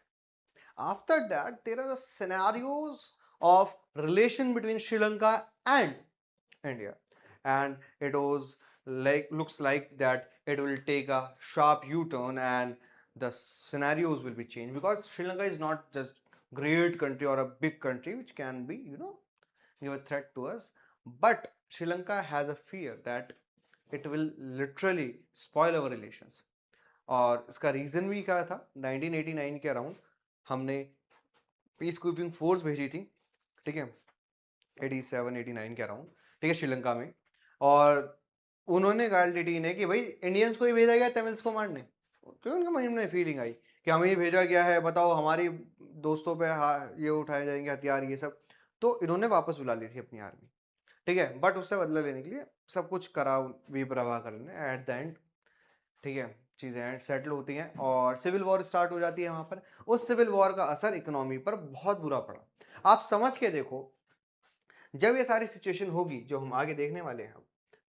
after that, there are the scenarios of relation between Sri Lanka and India, and it was like, looks like that it will take a sharp U-turn, and the scenarios will be changed, because Sri Lanka is not just great country or a big country which can be, give a threat to us, but Sri Lanka has a fear that it will literally spoil our relations. और इसका reason भी क्या था, 1989 के around हमने peace keeping force भेजी थी, ठीक है, 87 89 कह रहा हूँ, ठीक है, श्रीलंका में। और उन्होंने गाल ने कि भाई इंडियंस को ही भेजा गया तमिल्स को मारने, क्यों उनके मन में फीलिंग आई कि हमें ही भेजा गया है, बताओ हमारी दोस्तों पे ये उठाए जाएंगे हथियार ये सब। तो इन्होंने वापस बुला ली थी अपनी आर्मी, ठीक है, बट उससे बदला लेने के लिए सब कुछ करा वी प्रभाकर ने एट द एंड, ठीक है, चीजें सेटल होती हैं और सिविल वॉर स्टार्ट हो जाती है वहां पर। उस सिविल वॉर का असर इकोनॉमी पर बहुत बुरा पड़ा। आप समझ के देखो, जब ये सारी सिचुएशन होगी जो हम आगे देखने वाले हैं,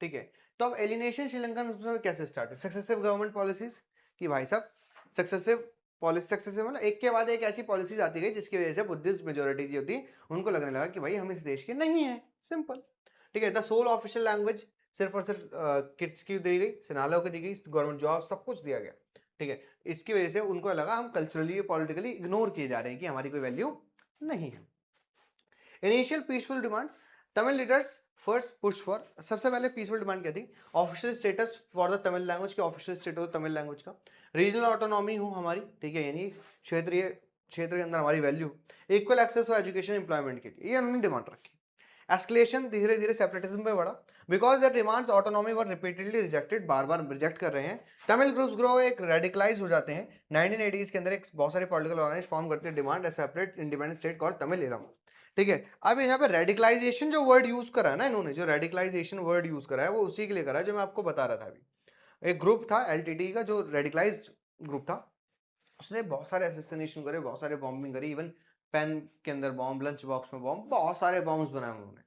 ठीक है, तो अब एलिनेशन श्रीलंकन में कैसे स्टार्ट हुई? सक्सेसिव गवर्नमेंट पॉलिसीज कि भाई साहब सक्सेसिव पॉलिसी, सक्सेसिव मतलब एक के बाद एक ऐसी पॉलिसीज आती गई जिसकी वजह से बुद्धिस्ट मेजोरिटी जो होती उनको लगने लगा कि भाई हम इस देश के नहीं है, सिंपल, ठीक है। द सोल ऑफिशियल लैंग्वेज सिर्फ और सिर्फ किड्स की दी गई, सेनालियों को दी गई, गवर्नमेंट जॉब सब कुछ दिया गया, ठीक है। इसकी वजह से उनको लगा हम कल्चरली पॉलिटिकली इग्नोर किए जा रहे हैं कि हमारी कोई वैल्यू नहीं है। Initial peaceful demands, Tamil leaders first push for, सबसे पहले पीसफुल डिमांड क्या थी? Official status for the Tamil language के, ऑफिशियल स्टेटस तमिल लैंग्वेज का, रीजनल ऑटोनॉमी हो हमारी, ठीक है, यानी क्षेत्रीय क्षेत्र के अंदर हमारी वैल्यू, इक्वल एक्सेस हो एजुकेशन एम्प्लॉयमेंट के लिए, ये उन्होंने डिमांड रखी। एस्केलेशन धीरे धीरे सेपरेटिज्म पे बढ़ा, because that demands autonomy were repeatedly rejected, bar bar reject कर रहे हैं। तमिल ग्रुप्स ग्रो एक रेडिकलाइज हो जाते हैं 1980s के अंदर, एक बहुत सारे पॉलिटिकल ऑर्गेनाइजेशन फॉर्म करते हैं, डिमांड ए separate independent state called Tamil इलम, ठीक है। अब यहाँ पे रेडिकलाइजेशन जो वर्ड यूज करा है ना इन्होंने, जो रेडिकलाइजेशन वर्ड यूज करा है वो उसी के लिए करा है जो मैं आपको बता रहा था अभी। एक ग्रुप था एलटीटी का जो रेडिकलाइज्ड ग्रुप था, उसने बहुत सारे असैसिनेशन करे, बहुत सारे बॉम्बिंग करी, इवन पेन के अंदर बॉम्ब, लंच बॉक्स में बॉम्ब, बहुत सारे बॉम्ब्स बनाए उन्होंने,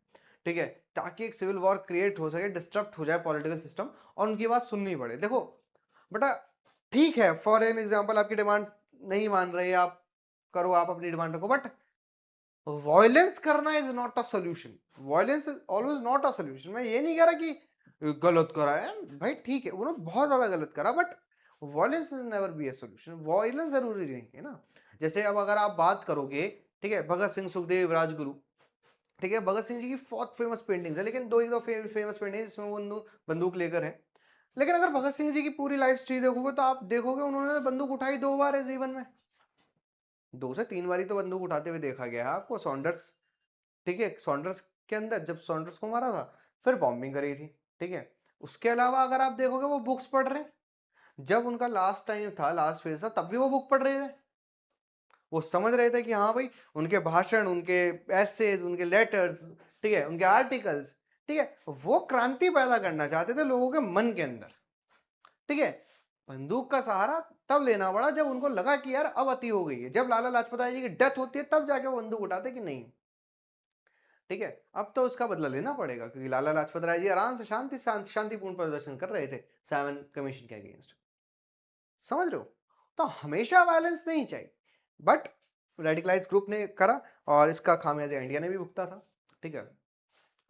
ठीक है, ताकि एक सिविल वॉर क्रिएट हो सके, डिस्टर्ब हो जाए पॉलिटिकल सिस्टम और उनकी बात सुननी पड़े। देखो बेटा, ठीक है, फॉर एन एग्जाम्पल आपकी डिमांड नहीं मान रहे, आप करो, आप अपनी डिमांड रखो, बट वॉयलेंस करना is not a solution, violence is always not a solution. मैं ये नहीं कह रहा कि गलत करा है भाई, ठीक है, उन्होंने बहुत ज्यादा गलत करा, but violence is never be a solution, violence जरूरी नहीं है ना। जैसे अब अगर आप बात करोगे, ठीक है, भगत सिंह, सुखदेव, राजगुरु, ठीक है, भगत सिंह जी की बहुत फेमस पेंटिंग्स है, लेकिन दो ही दो फेमस पेंटिंग जिसमें वो बंदूक लेकर है। लेकिन अगर भगत सिंह जी की पूरी लाइफ स्टोरी देखोगे तो आप देखोगे उन्होंने बंदूक उठाई 2 बार है जीवन में, 2 से 3 बारी तो बंदूक उठाते हुए देखा गया है आपको। सॉन्डर्स, ठीक है, सॉन्डर्स के अंदर जब सॉन्डर्स को मारा था, फिर बॉम्बिंग करी थी, ठीक है। उसके अलावा अगर आप देखोगे वो बुक्स पढ़ रहे हैं, जब उनका लास्ट टाइम था, लास्ट फेज था, तब भी वो बुक पढ़ रहे थे। वो समझ रहे थे कि हाँ भाई, उनके भाषण, उनके एसेज, उनके लेटर्स, ठीक है, उनके आर्टिकल्स, ठीक है, वो क्रांति पैदा करना चाहते थे लोगों के मन के अंदर, ठीक है। बंदूक का सहारा तब लेना पड़ा जब उनको लगा कि यार अब अति हो गई है, जब लाला लाजपत राय जी की डेथ होती है तब जाके वो बंदूक उठाते कि नहीं, ठीक है। अब तो उसका बदला लेना पड़ेगा, क्योंकि लाला लाजपत राय जी आराम से शांतिपूर्ण प्रदर्शन कर रहे थे साइमन कमीशन के अगेंस्ट, समझ रहे हो? तो हमेशा वायलेंस नहीं चाहिए, बट रेडिकलाइज ग्रुप ने करा और इसका खामियाजा इंडिया ने भी भुगता था, ठीक है।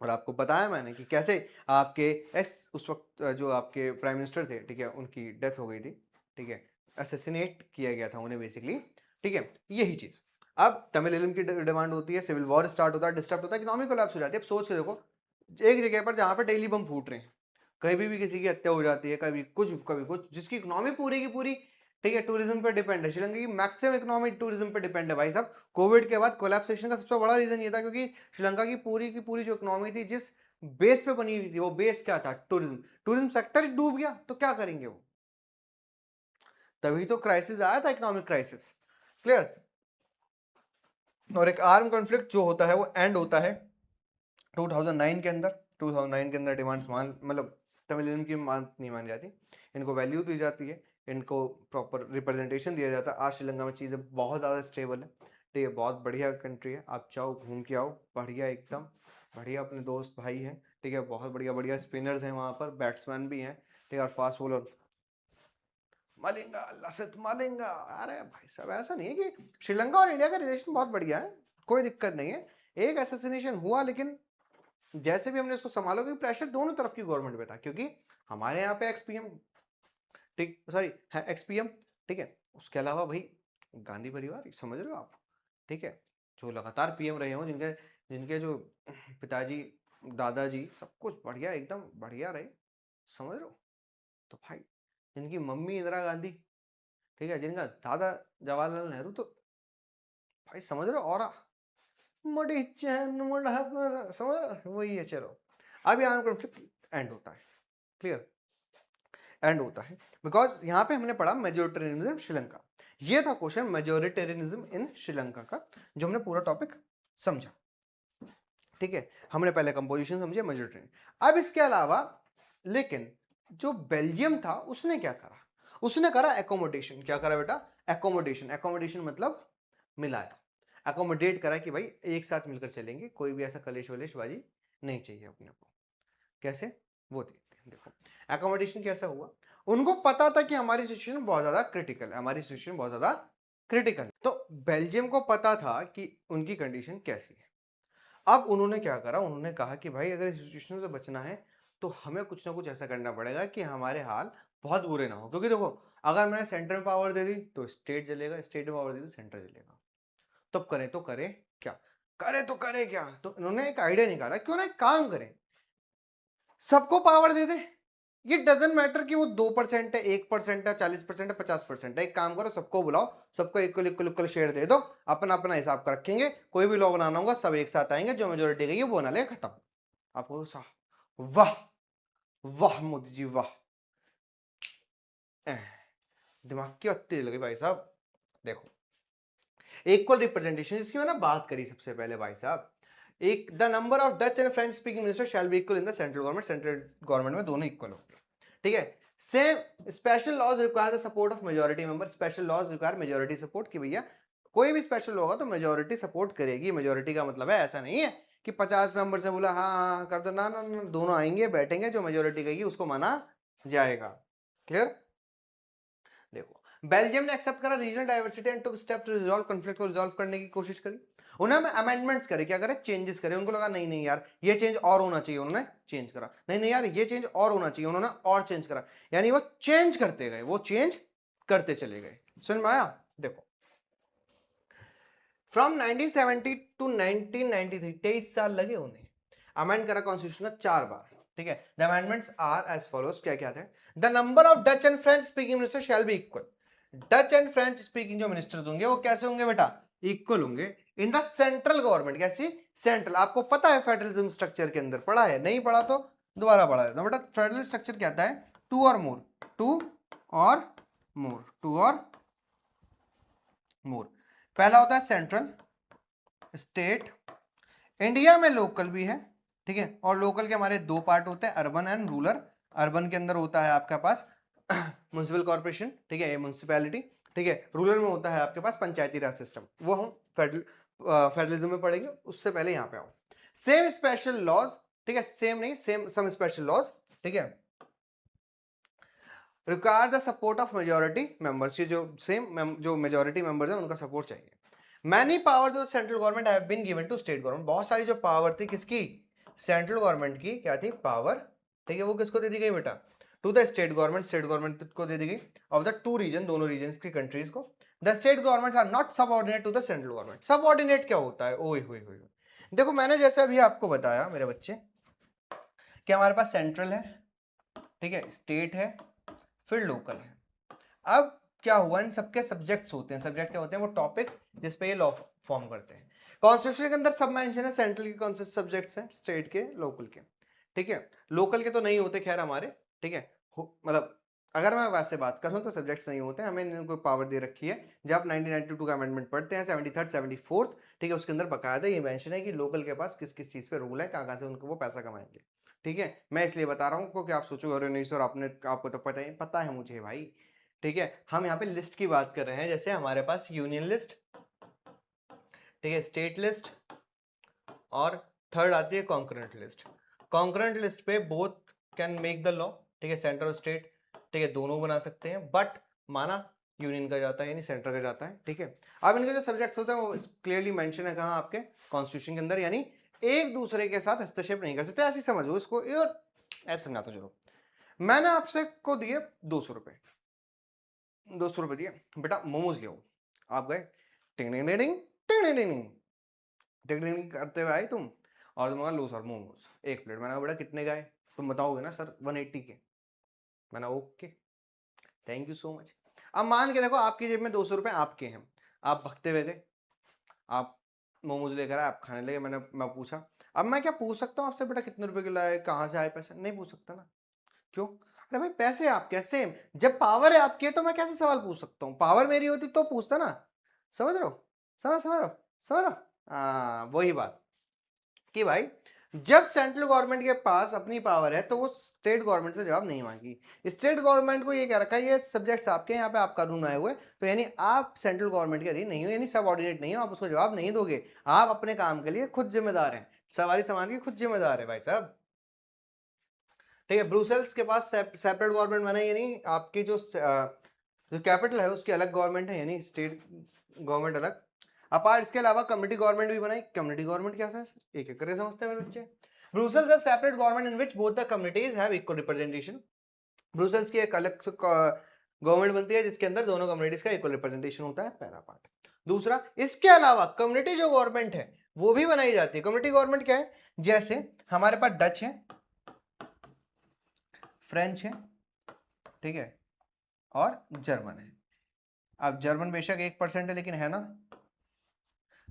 और आपको बताया मैंने कि कैसे आपके एक्स उस वक्त जो आपके प्राइम मिनिस्टर थे, ठीक है, उनकी डेथ हो गई थी, ठीक है, असेसिनेट किया गया था उन्हें बेसिकली, ठीक है, यही चीज। अब तमिल इलम की डिमांड होती है, सिविल वॉर स्टार्ट होता है, डिस्टर्ब होता है, इकोनॉमिक कोलैप्स हो जाती है। अब सोच के देखो, एक जगह पर जहां पर डेली बम फूट रहे हैं, कभी भी किसी की हत्या हो जाती है, कभी कुछ, जिसकी इकोनॉमी पूरी की पूरी, ठीक है, टूरिज्म पे डिपेंड है, श्रीलंका की मैक्सिमम इकोनॉमी टूरिज्म पे डिपेंड है भाई साहब। कोविड के बाद कोलैप्सेशन का सबसे बड़ा रीजन ये था क्योंकि श्रीलंका की पूरी जो इकोनॉमी थी, जिस बेस पे बनी हुई थी, वो बेस क्या था? टूरिज्म। टूरिज्म सेक्टर ही डूब गया तो क्या करेंगे वो? तभी तो क्राइसिस आया था, इकोनॉमिक क्राइसिस, क्लियर। और एक आर्म कॉन्फ्लिक्ट जो होता है वो एंड होता है 2009 के अंदर। 2009 के अंदर डिमांड्स मान, मतलब तमिल की मान नहीं मानी जाती, इनको वैल्यू दी जाती है, इनको प्रॉपर रिप्रेजेंटेशन दिया जाता है। आज श्रीलंका में चीज़ें बहुत ज़्यादा स्टेबल है, ठीक है, बहुत बढ़िया कंट्री है, आप चाहो घूम के आओ, बढ़िया एकदम बढ़िया, अपने दोस्त भाई हैं, ठीक है, बहुत बढ़िया बढ़िया स्पिनर्स हैं वहाँ पर, बैट्समैन भी हैं, ठीक है, और फास्ट बॉलर मलेंगा, लसित मलेंगा। अरे भाई साहब, ऐसा नहीं है कि श्रीलंका और इंडिया का रिलेशन बहुत बढ़िया है, कोई दिक्कत नहीं है। एक असैसिनेशन हुआ, लेकिन जैसे भी हमने इसको संभाला, कि प्रेशर दोनों तरफ की गवर्नमेंट पे था, क्योंकि हमारे यहाँ पे एक्सपीएम, ठीक, सॉरी, है एक्सपीएम, ठीक है, उसके अलावा भाई गांधी परिवार, समझ रहे हो आप, ठीक है, जो लगातार पीएम रहे हो, जिनके जिनके जो पिताजी, दादाजी, सब कुछ बढ़िया एकदम बढ़िया रहे, समझ रहे हो? तो भाई, जिनकी मम्मी इंदिरा गांधी, ठीक है, जिनका दादा जवाहरलाल नेहरू, तो भाई समझ रहे हो, और मड़ी चैन मुड़ा समझ रहे हो? वही है। चलो अब यहाँ कॉन्फ्लिक्ट एंड होता है, क्लियर, एंड होता है बिकॉज यहाँ पे हमने पढ़ा मेजोरिटेरियनिज्म श्रीलंका। ये था क्वेश्चन मेजोरिटेरियनिज्म इन श्रीलंका का, जो हमने पूरा टॉपिक समझा। ठीक है, हमने पहले कंपोजिशन समझे, मेजोरिटेरियन। अब इसके अलावा लेकिन जो बेल्जियम था उसने क्या करा, उसने करा एकोमोडेशन। क्या करा बेटा? एकोमोडेशन। एकोमोडेशन मतलब मिलाया, एकोमोडेट करा कि भाई एक साथ मिलकर चलेंगे, कोई भी ऐसा कलेश वलेशबाजी नहीं चाहिए अपने को। कैसे? वो देखते हैं। देखो एकोमोडेशन कैसा हुआ, उनको पता था कि हमारी सिचुएशन बहुत ज्यादा क्रिटिकल है, हमारी सिचुएशन बहुत ज्यादा क्रिटिकल है, तो बेल्जियम को पता था कि उनकी कंडीशन कैसी है। अब उन्होंने क्या करा, उन्होंने कहा कि भाई अगर इस सिचुएशन से बचना है तो हमें कुछ ना कुछ ऐसा करना पड़ेगा कि हमारे हाल बहुत बुरे ना हो। क्योंकि देखो अगर मैंने सेंटर में पावर दे दी तो स्टेट जलेगा, स्टेट में पावर दे दी तो सेंटर जलेगा। तब करें तो करें क्या, करें तो करें क्या? तो इन्होंने एक आइडिया निकाला, क्यों ना एक काम करें, सबको पावर दे दे। ये डजेंट मैटर कि वो 2% है, 1% है, 40% है, 50% है। एक काम करो, सबको बुलाओ, सबको इक्वल इक्वल इक्वल शेयर दे दो, अपना अपना हिसाब कर रखेंगे, कोई भी लॉ बनाना होगा सब एक साथ आएंगे, जो मेजोरिटी गई है वो बना ले, खत्म। आपको वाह वाह मोदी जी वाह, दिमाग की तेज लगी भाई साहब। देखो इक्वल रिप्रेजेंटेशन जिसकी मैंने बात करी सबसे पहले भाई साहब, एक the number of Dutch and French speaking minister shall be equal in the central government. Central government में दोनों इक्वल होंगे। ठीक है, same special laws require the support of majority member. Special laws require majority support, कि भैया कोई भी special law होगा तो मेजोरिटी सपोर्ट करेगी। मेजोरिटी का मतलब है ऐसा नहीं है कि 50 मेंबर से बोला हाँ हाँ कर दो, ना ना ना, दोनों आएंगे बैठेंगे, जो मेजोरिटी कहेगी उसको माना जाएगा। क्लियर? देखो बेल्जियम ने एक्सेप्ट करा regional diversity and took step to resolve conflict को रिजॉल्व करने की कोशिश करी। उन्होंने अमेंडमेंट्स करे, क्या करे? चेंजेस करे। उनको लगा नहीं नहीं यार ये चेंज और होना चाहिए, उन्होंने चेंज करा। नहीं नहीं यार ये चेंज और होना चाहिए, उन्होंने और चेंज करा। यानी वो चेंज करते गए, वो चेंज करते चले गए। सुन में आया? देखो फ्रॉम 1970 टू 1993 23 साल लगे उन्हें, अमेंड करा कॉन्स्टिट्यूशन 4 बार। ठीक है, the amendments are as follows. क्या क्या थे? The number of Dutch and French speaking minister shall be equal. Dutch and French speaking जो मिनिस्टर्स होंगे वो कैसे होंगे बेटा? इक्वल होंगे इन द सेंट्रल गवर्नमेंट। कैसी? सेंट्रल। आपको पता है फेडरलिज्म स्ट्रक्चर के अंदर पढ़ा है, नहीं पढ़ा तो दोबारा पढ़ा है। तो बेटा फेडरल स्ट्रक्चर क्या आता है? टू और मोर, टू और मोर, टू और मोर। पहला होता है सेंट्रल स्टेट, इंडिया में लोकल भी है। ठीक है, और लोकल के हमारे दो पार्ट होते हैं, अर्बन एंड रूरल। अर्बन के अंदर होता है आपके पास म्युनिसिपल कॉर्पोरेशन, ठीक है, ये म्युनिसिपैलिटी। ठीक है, रूरल में होता है आपके पास पंचायती राज सिस्टम। वो हम फेडरलिज्म में पढ़ेंगे, उससे पहले यहाँ पे आओ। सेम स्पेशल लॉज, ठीक है, सेम नहीं, सेम सम स्पेशल लॉज, ठीक है, require the support of majority members. ये जो सेम जो मेजोरिटी मेंबर्स हैं उनका सपोर्ट चाहिए। Many powers of central government have been given to state government. बहुत सारी जो पावर थी किसकी? सेंट्रल गवर्नमेंट की। क्या थी? पावर। ठीक है, वो किसको दे दी गई बेटा? To the state government. State government को दे दी गई ऑफ द टू रीजन, दोनों रीजन की कंट्रीज को। The state governments are not subordinate to the central government. Subordinate क्या होता है? ओए होए होए, देखो मैंने जैसे अभी आपको बताया मेरे बच्चे कि हमारे पास सेंट्रल है, ठीक है, स्टेट है, फिर लोकल है। अब क्या हुआ, इन सबके सब्जेक्ट्स होते हैं। सब्जेक्ट क्या होते हैं? वो टॉपिक्स जिस पे ये लॉ फॉर्म करते हैं। कॉन्स्टिट्यूशन के अंदर सब मेंशन है, सेंट्रल के कौन से सब्जेक्ट्स हैं, स्टेट के, लोकल के। ठीक है, लोकल के तो नहीं होते खैर हमारे। ठीक है, मतलब अगर मैं वैसे बात करूं तो सब्जेक्ट्स नहीं होते, हमें इनको पावर दे रखी है। जब 1992 का अमेंडमेंट पढ़ते हैं 73rd 74th, ठीक है, उसके अंदर बकायदा ये मेंशन है कि लोकल के पास किस किस चीज पे रूल है, कहाँ से उनको वो पैसा कमाएंगे। ठीक है, मैं इसलिए बता रहा हूँ क्योंकि आप सोचो अरे नहीं सर आपने, आपको तो पता है मुझे भाई। ठीक है, हम यहाँ पे लिस्ट की बात कर रहे हैं, जैसे हमारे पास यूनियन लिस्ट, ठीक है, स्टेट लिस्ट, और थर्ड आती है कॉन्करेंट लिस्ट। कॉन्करेंट लिस्ट पे both can make the law, ठीक है, सेंटर और स्टेट, ठीक है, दोनों बना सकते हैं, बट माना यूनियन का जाता है यानी सेंटर का जाता है। ठीक है, अब इनके जो सब्जेक्ट्स होते हैं वो क्लियरली मेंशन है कहाँ? आपके कॉन्स्टिट्यूशन के अंदर, यानी एक दूसरे के साथ हस्तक्षेप नहीं कर सकते। ऐसी समझो इसको, और ऐसे समझाता चलो। मैंने आपसे को दिए 200 रुपए, 200 रुपए दिए, बेटा मोमोज ले आओ। आप गए, टिंग टिंग टिंग टिंग टिंग टिंग टिंग टिंग करते हुए आए तुम, और तुम लो सर मोमोज एक प्लेट। मैंने कहा बेटा कितने का है? तुम बताओगे ना सर 180 के। मैंने okay thank you so much. अब मान के देखो आपकी जेब में 200 रुपए आपके हैं, आप भगते हुए गए, आप मोमोज लेकर आए, आप खाने लगे, मैं पूछा, अब मैं क्या पूछ सकता हूँ आपसे, बेटा कितने रुपए के लाए, कहाँ से आए पैसे? नहीं पूछ सकता ना। क्यों? अरे भाई पैसे आपके सेम, जब पावर है आपकी तो मैं कैसे सवाल पूछ सकता हूँ? पावर मेरी होती तो पूछता ना। समझ रहे हो? समझ रहे हो? हाँ वही बात कि भाई जब सेंट्रल गवर्नमेंट के पास अपनी पावर है तो वो स्टेट गवर्नमेंट से जवाब नहीं मांगी। स्टेट गवर्नमेंट को ये कह रखा है ये सब्जेक्ट्स आपके, यहाँ पे आप कानून आए हुए, तो यानी आप सेंट्रल गवर्नमेंट के अधीन नहीं हो, यानी सबऑर्डिनेट नहीं हो, आप उसको जवाब नहीं दोगे। आप अपने काम के लिए खुद जिम्मेदार हैं, सवारी सामान की खुद जिम्मेदार है भाई साहब। ठीक है, ब्रुसेल्स के पास सेपरेट गवर्नमेंट बना, यानी आपकी जो कैपिटल है उसकी अलग गवर्नमेंट है, यानी स्टेट गवर्नमेंट अलग। अपार्ट इसके अलावा कम्युनिटी गवर्नमेंट भी बनाई। कम्युनिटी गवर्नमेंट क्या है? एक एक करके समझते हैं मेरे बच्चे। ब्रुसेल्स है separate government in which both the communities have equal representation. Brussels की एक अलग गवर्नमेंट बनती है जिसके अंदर दोनों कम्युनिटीज का इक्वल रिप्रेजेंटेशन होता है, पहला पार्ट। दूसरा, इसके अलावा कम्युनिटी जो गवर्नमेंट है वो भी बनाई जाती है। कम्युनिटी गवर्नमेंट क्या है? जैसे हमारे पास डच है, फ्रेंच है, ठीक है, और जर्मन है। अब जर्मन बेशक 1% है लेकिन है ना।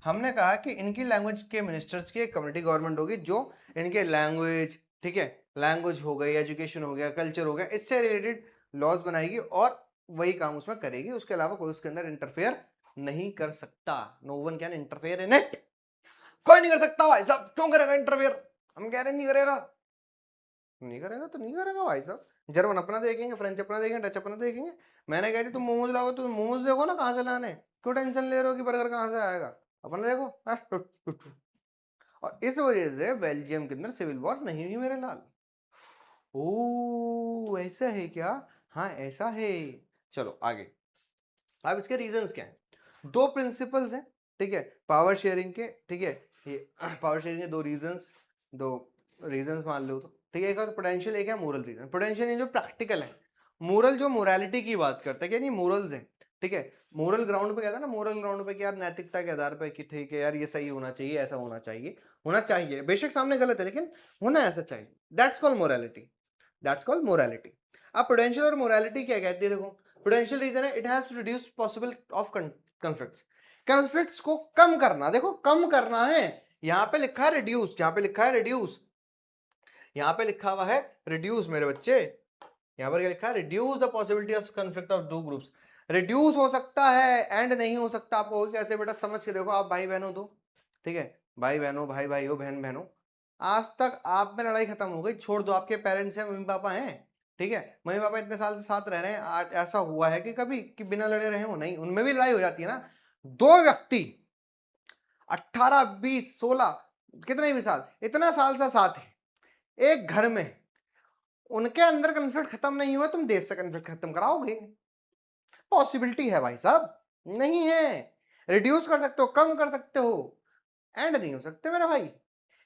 हमने कहा कि इनकी लैंग्वेज के मिनिस्टर्स की एक कम्युनिटी गवर्नमेंट होगी जो इनके लैंग्वेज, ठीक है, लैंग्वेज हो गई, एजुकेशन हो गया, कल्चर हो गया, इससे रिलेटेड लॉज बनाएगी और वही काम उसमें करेगी। उसके अलावा कोई उसके अंदर इंटरफेयर नहीं कर सकता। No one can interfere in it. कोई नहीं कर सकता भाई साहब। क्यों करेगा इंटरफेयर? हम कह रहे नहीं करेगा। नहीं करेगा तो नहीं करेगा भाई साहब। जर्मन अपना देखेंगे, फ्रेंच अपना देखेंगे, डच अपना देखेंगे। मैंने कह दी तुम मोमोज लाओ तो मोमोज देखो ना कहां से लाने, क्यों टेंशन ले रहे हो कि बर्गर कहां से आएगा? अपना देखो। और इस वजह से बेल्जियम के अंदर सिविल वॉर नहीं हुई मेरे लाल। ओ ऐसा है क्या? हाँ ऐसा है। चलो आगे। अब इसके रीजंस क्या हैं? दो प्रिंसिपल्स हैं, ठीक है, पावर शेयरिंग के, ठीक है, ये पावर शेयरिंग के दो रीजंस मान लो तो, ठीक है। एक है पोटेंशियल, एक है मोरल रीजन। पोटेंशियल ये जो प्रैक्टिकल है, मोरल जो मोरालिटी की बात करता है, यानी मोरल्स हैं, ठीक है। मोरल ग्राउंड पे कहता है ना, मोरल ग्राउंड पे कि यार नैतिकता के आधार पे कि ठीक है यार ये सही होना चाहिए, ऐसा होना चाहिए, बेशक सामने गलत है लेकिन होना ऐसा चाहिए। That's called morality, that's called morality. अब पोटेंशियल और मोरालिटी क्या कहती है? देखो, पोटेंशियल रीजन है it has to reduce possible of conflicts. Conflicts को कम करना, देखो कम करना है। यहां पे लिखा है रिड्यूस, यहां पे लिखा है रिड्यूस, यहां पे लिखा हुआ है रिड्यूस मेरे बच्चे। यहां पर क्या लिखा है? Reduce the possibility of conflict of two groups. Reduce हो सकता है एंड नहीं हो सकता। आपको कैसे? बेटा समझ के देखो, आप भाई बहन हो दो, ठीक है, भाई बहन हो, भाई भाई हो, बहन बहन हो, आज तक आप में लड़ाई खत्म हो गई, छोड़ दो, आपके पेरेंट्स हैं, मम्मी पापा हैं, ठीक है, मम्मी पापा इतने साल से साथ रह रहे हैं, आज ऐसा हुआ है कि कभी कि बिना लड़े रहे हो? नहीं, उनमें भी लड़ाई हो जाती है ना। दो व्यक्ति 18 20 16 कितने भी साल, इतना साल से साथ है एक घर में, उनके अंदर कन्फ्लिक्ट खत्म नहीं हुआ, तुम देश से कन्फ्लिक्ट खत्म कराओगे? पॉसिबिलिटी है भाई साहब? नहीं है। रिड्यूस कर सकते हो, कम कर सकते हो, एंड नहीं हो सकते मेरा भाई,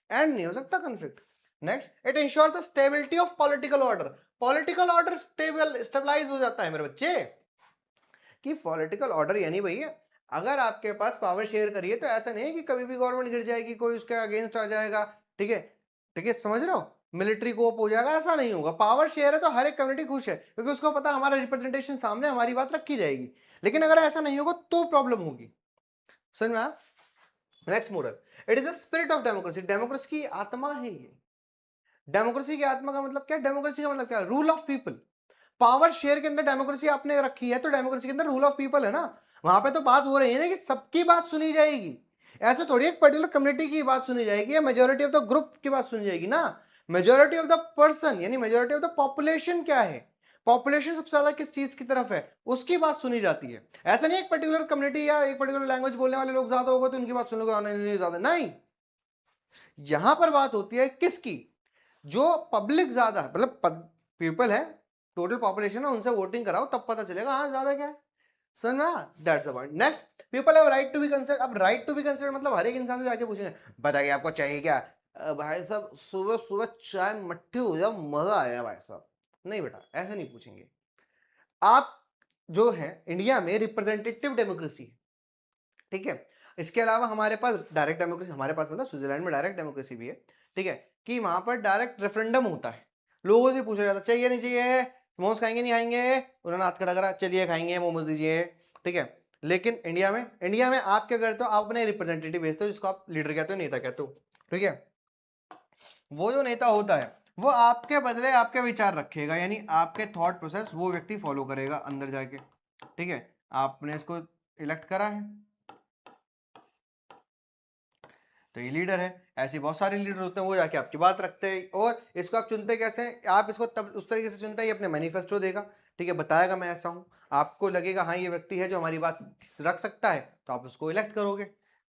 एंड नहीं हो सकता conflict. Next, it ensure the stability of political order. Political order stabilise हो जाता है मेरे बच्चे। कि पॉलिटिकल ऑर्डर यानी भैया अगर आपके पास पावर शेयर करिए तो ऐसा नहीं है कि कभी भी गवर्नमेंट गिर जाएगी, कोई उसके अगेंस्ट आ जाएगा, ठीक है, ठीक है, समझ रहे हो, मिलिट्री को हो जाएगा, ऐसा नहीं होगा। पावर शेयर है तो हर एक कम्युनिटी खुश है क्योंकि उसको पता हमारा रिप्रेजेंटेशन सामने, हमारी बात रखी जाएगी। लेकिन अगर ऐसा नहीं होगा तो प्रॉब्लम होगी। समझ में आया? Next model, it is the spirit of democracy. Democracy की आत्मा है ये। डेमोक्रेसी की आत्मा का मतलब क्या? डेमोक्रेसी का मतलब क्या? Rule of people. Power share के अंदर डेमोक्रेसी आपने रखी है तो डेमोक्रेसी के अंदर रूल ऑफ पीपल है ना। वहां पे तो बात हो रही है ना कि सबकी बात सुनी जाएगी। ऐसे थोड़ी एक पर्टिकुलर कम्युनिटी की बात सुनी जाएगी या मेजोरिटी ऑफ द ग्रुप की बात सुनी जाएगी ना। मेजोरिटी ऑफ द पर्सन यानी मेजोरिटी ऑफ द पॉपुलेशन क्या है, पॉपुलेशन सबसे ज्यादा किस चीज की तरफ है, उसकी बात सुनी जाती है। ऐसा नहीं एक पर्टिकुलर कम्युनिटी या एक पर्टिकुलर लैंग्वेज बोलने वाले लोग ज्यादा होगा तो उनकी बात सुनोगे, नहीं ज्यादा नहीं। यहां पर बात होती है किसकी? जो पब्लिक ज्यादा है, मतलब पीपल है, टोटल पॉपुलेशन है, उनसे वोटिंग कराओ तब पता चलेगा हाँ ज्यादा क्या है। समझ में? That's the point. Next, people have right to be considered. अब राइट टू बी कंसिडर्ड मतलब हर एक इंसान से जाके पूछेंगे बताइए आपको चाहिए क्या? भाई साहब सुबह सुबह चाय मट्ठी हो जाए मजा आया भाई साहब। नहीं बेटा ऐसे नहीं पूछेंगे। आप जो है इंडिया में रिप्रेजेंटेटिव डेमोक्रेसी, ठीक है, इसके अलावा हमारे पास डायरेक्ट डेमोक्रेसी, हमारे पास मतलब स्विट्जरलैंड में डायरेक्ट डेमोक्रेसी भी है, ठीक है, कि वहां पर डायरेक्ट रेफरेंडम होता है, लोगों से पूछा जाता है चाहिए नहीं चाहिए, मोमोज खाएंगे नहीं खाएंगे, उन्होंने हाथ खड़ा करा, चलिए खाएंगे मोमोज दीजिए, ठीक है, लेकिन इंडिया में आप क्या करते हो, आप अपने रिप्रेजेंटेटिव भेजते हो जिसको आप लीडर कहते हो, नेता कहते हो, ठीक है। वो जो नेता होता है वो आपके बदले आपके विचार रखेगा, यानी आपके थॉट प्रोसेस वो व्यक्ति फॉलो करेगा अंदर जाके, ठीक है। आपने इसको इलेक्ट करा है तो ये लीडर है। ऐसे बहुत सारे लीडर होते हैं, वो जाके आपकी बात रखते हैं। और इसको आप चुनते कैसे हैं, आप इसको तब उस तरीके से चुनते हैं, ये अपने मैनिफेस्टो देगा, ठीक है, बताएगा मैं ऐसा हूं, आपको लगेगा हाँ ये व्यक्ति है जो हमारी बात रख सकता है, तो आप उसको इलेक्ट करोगे,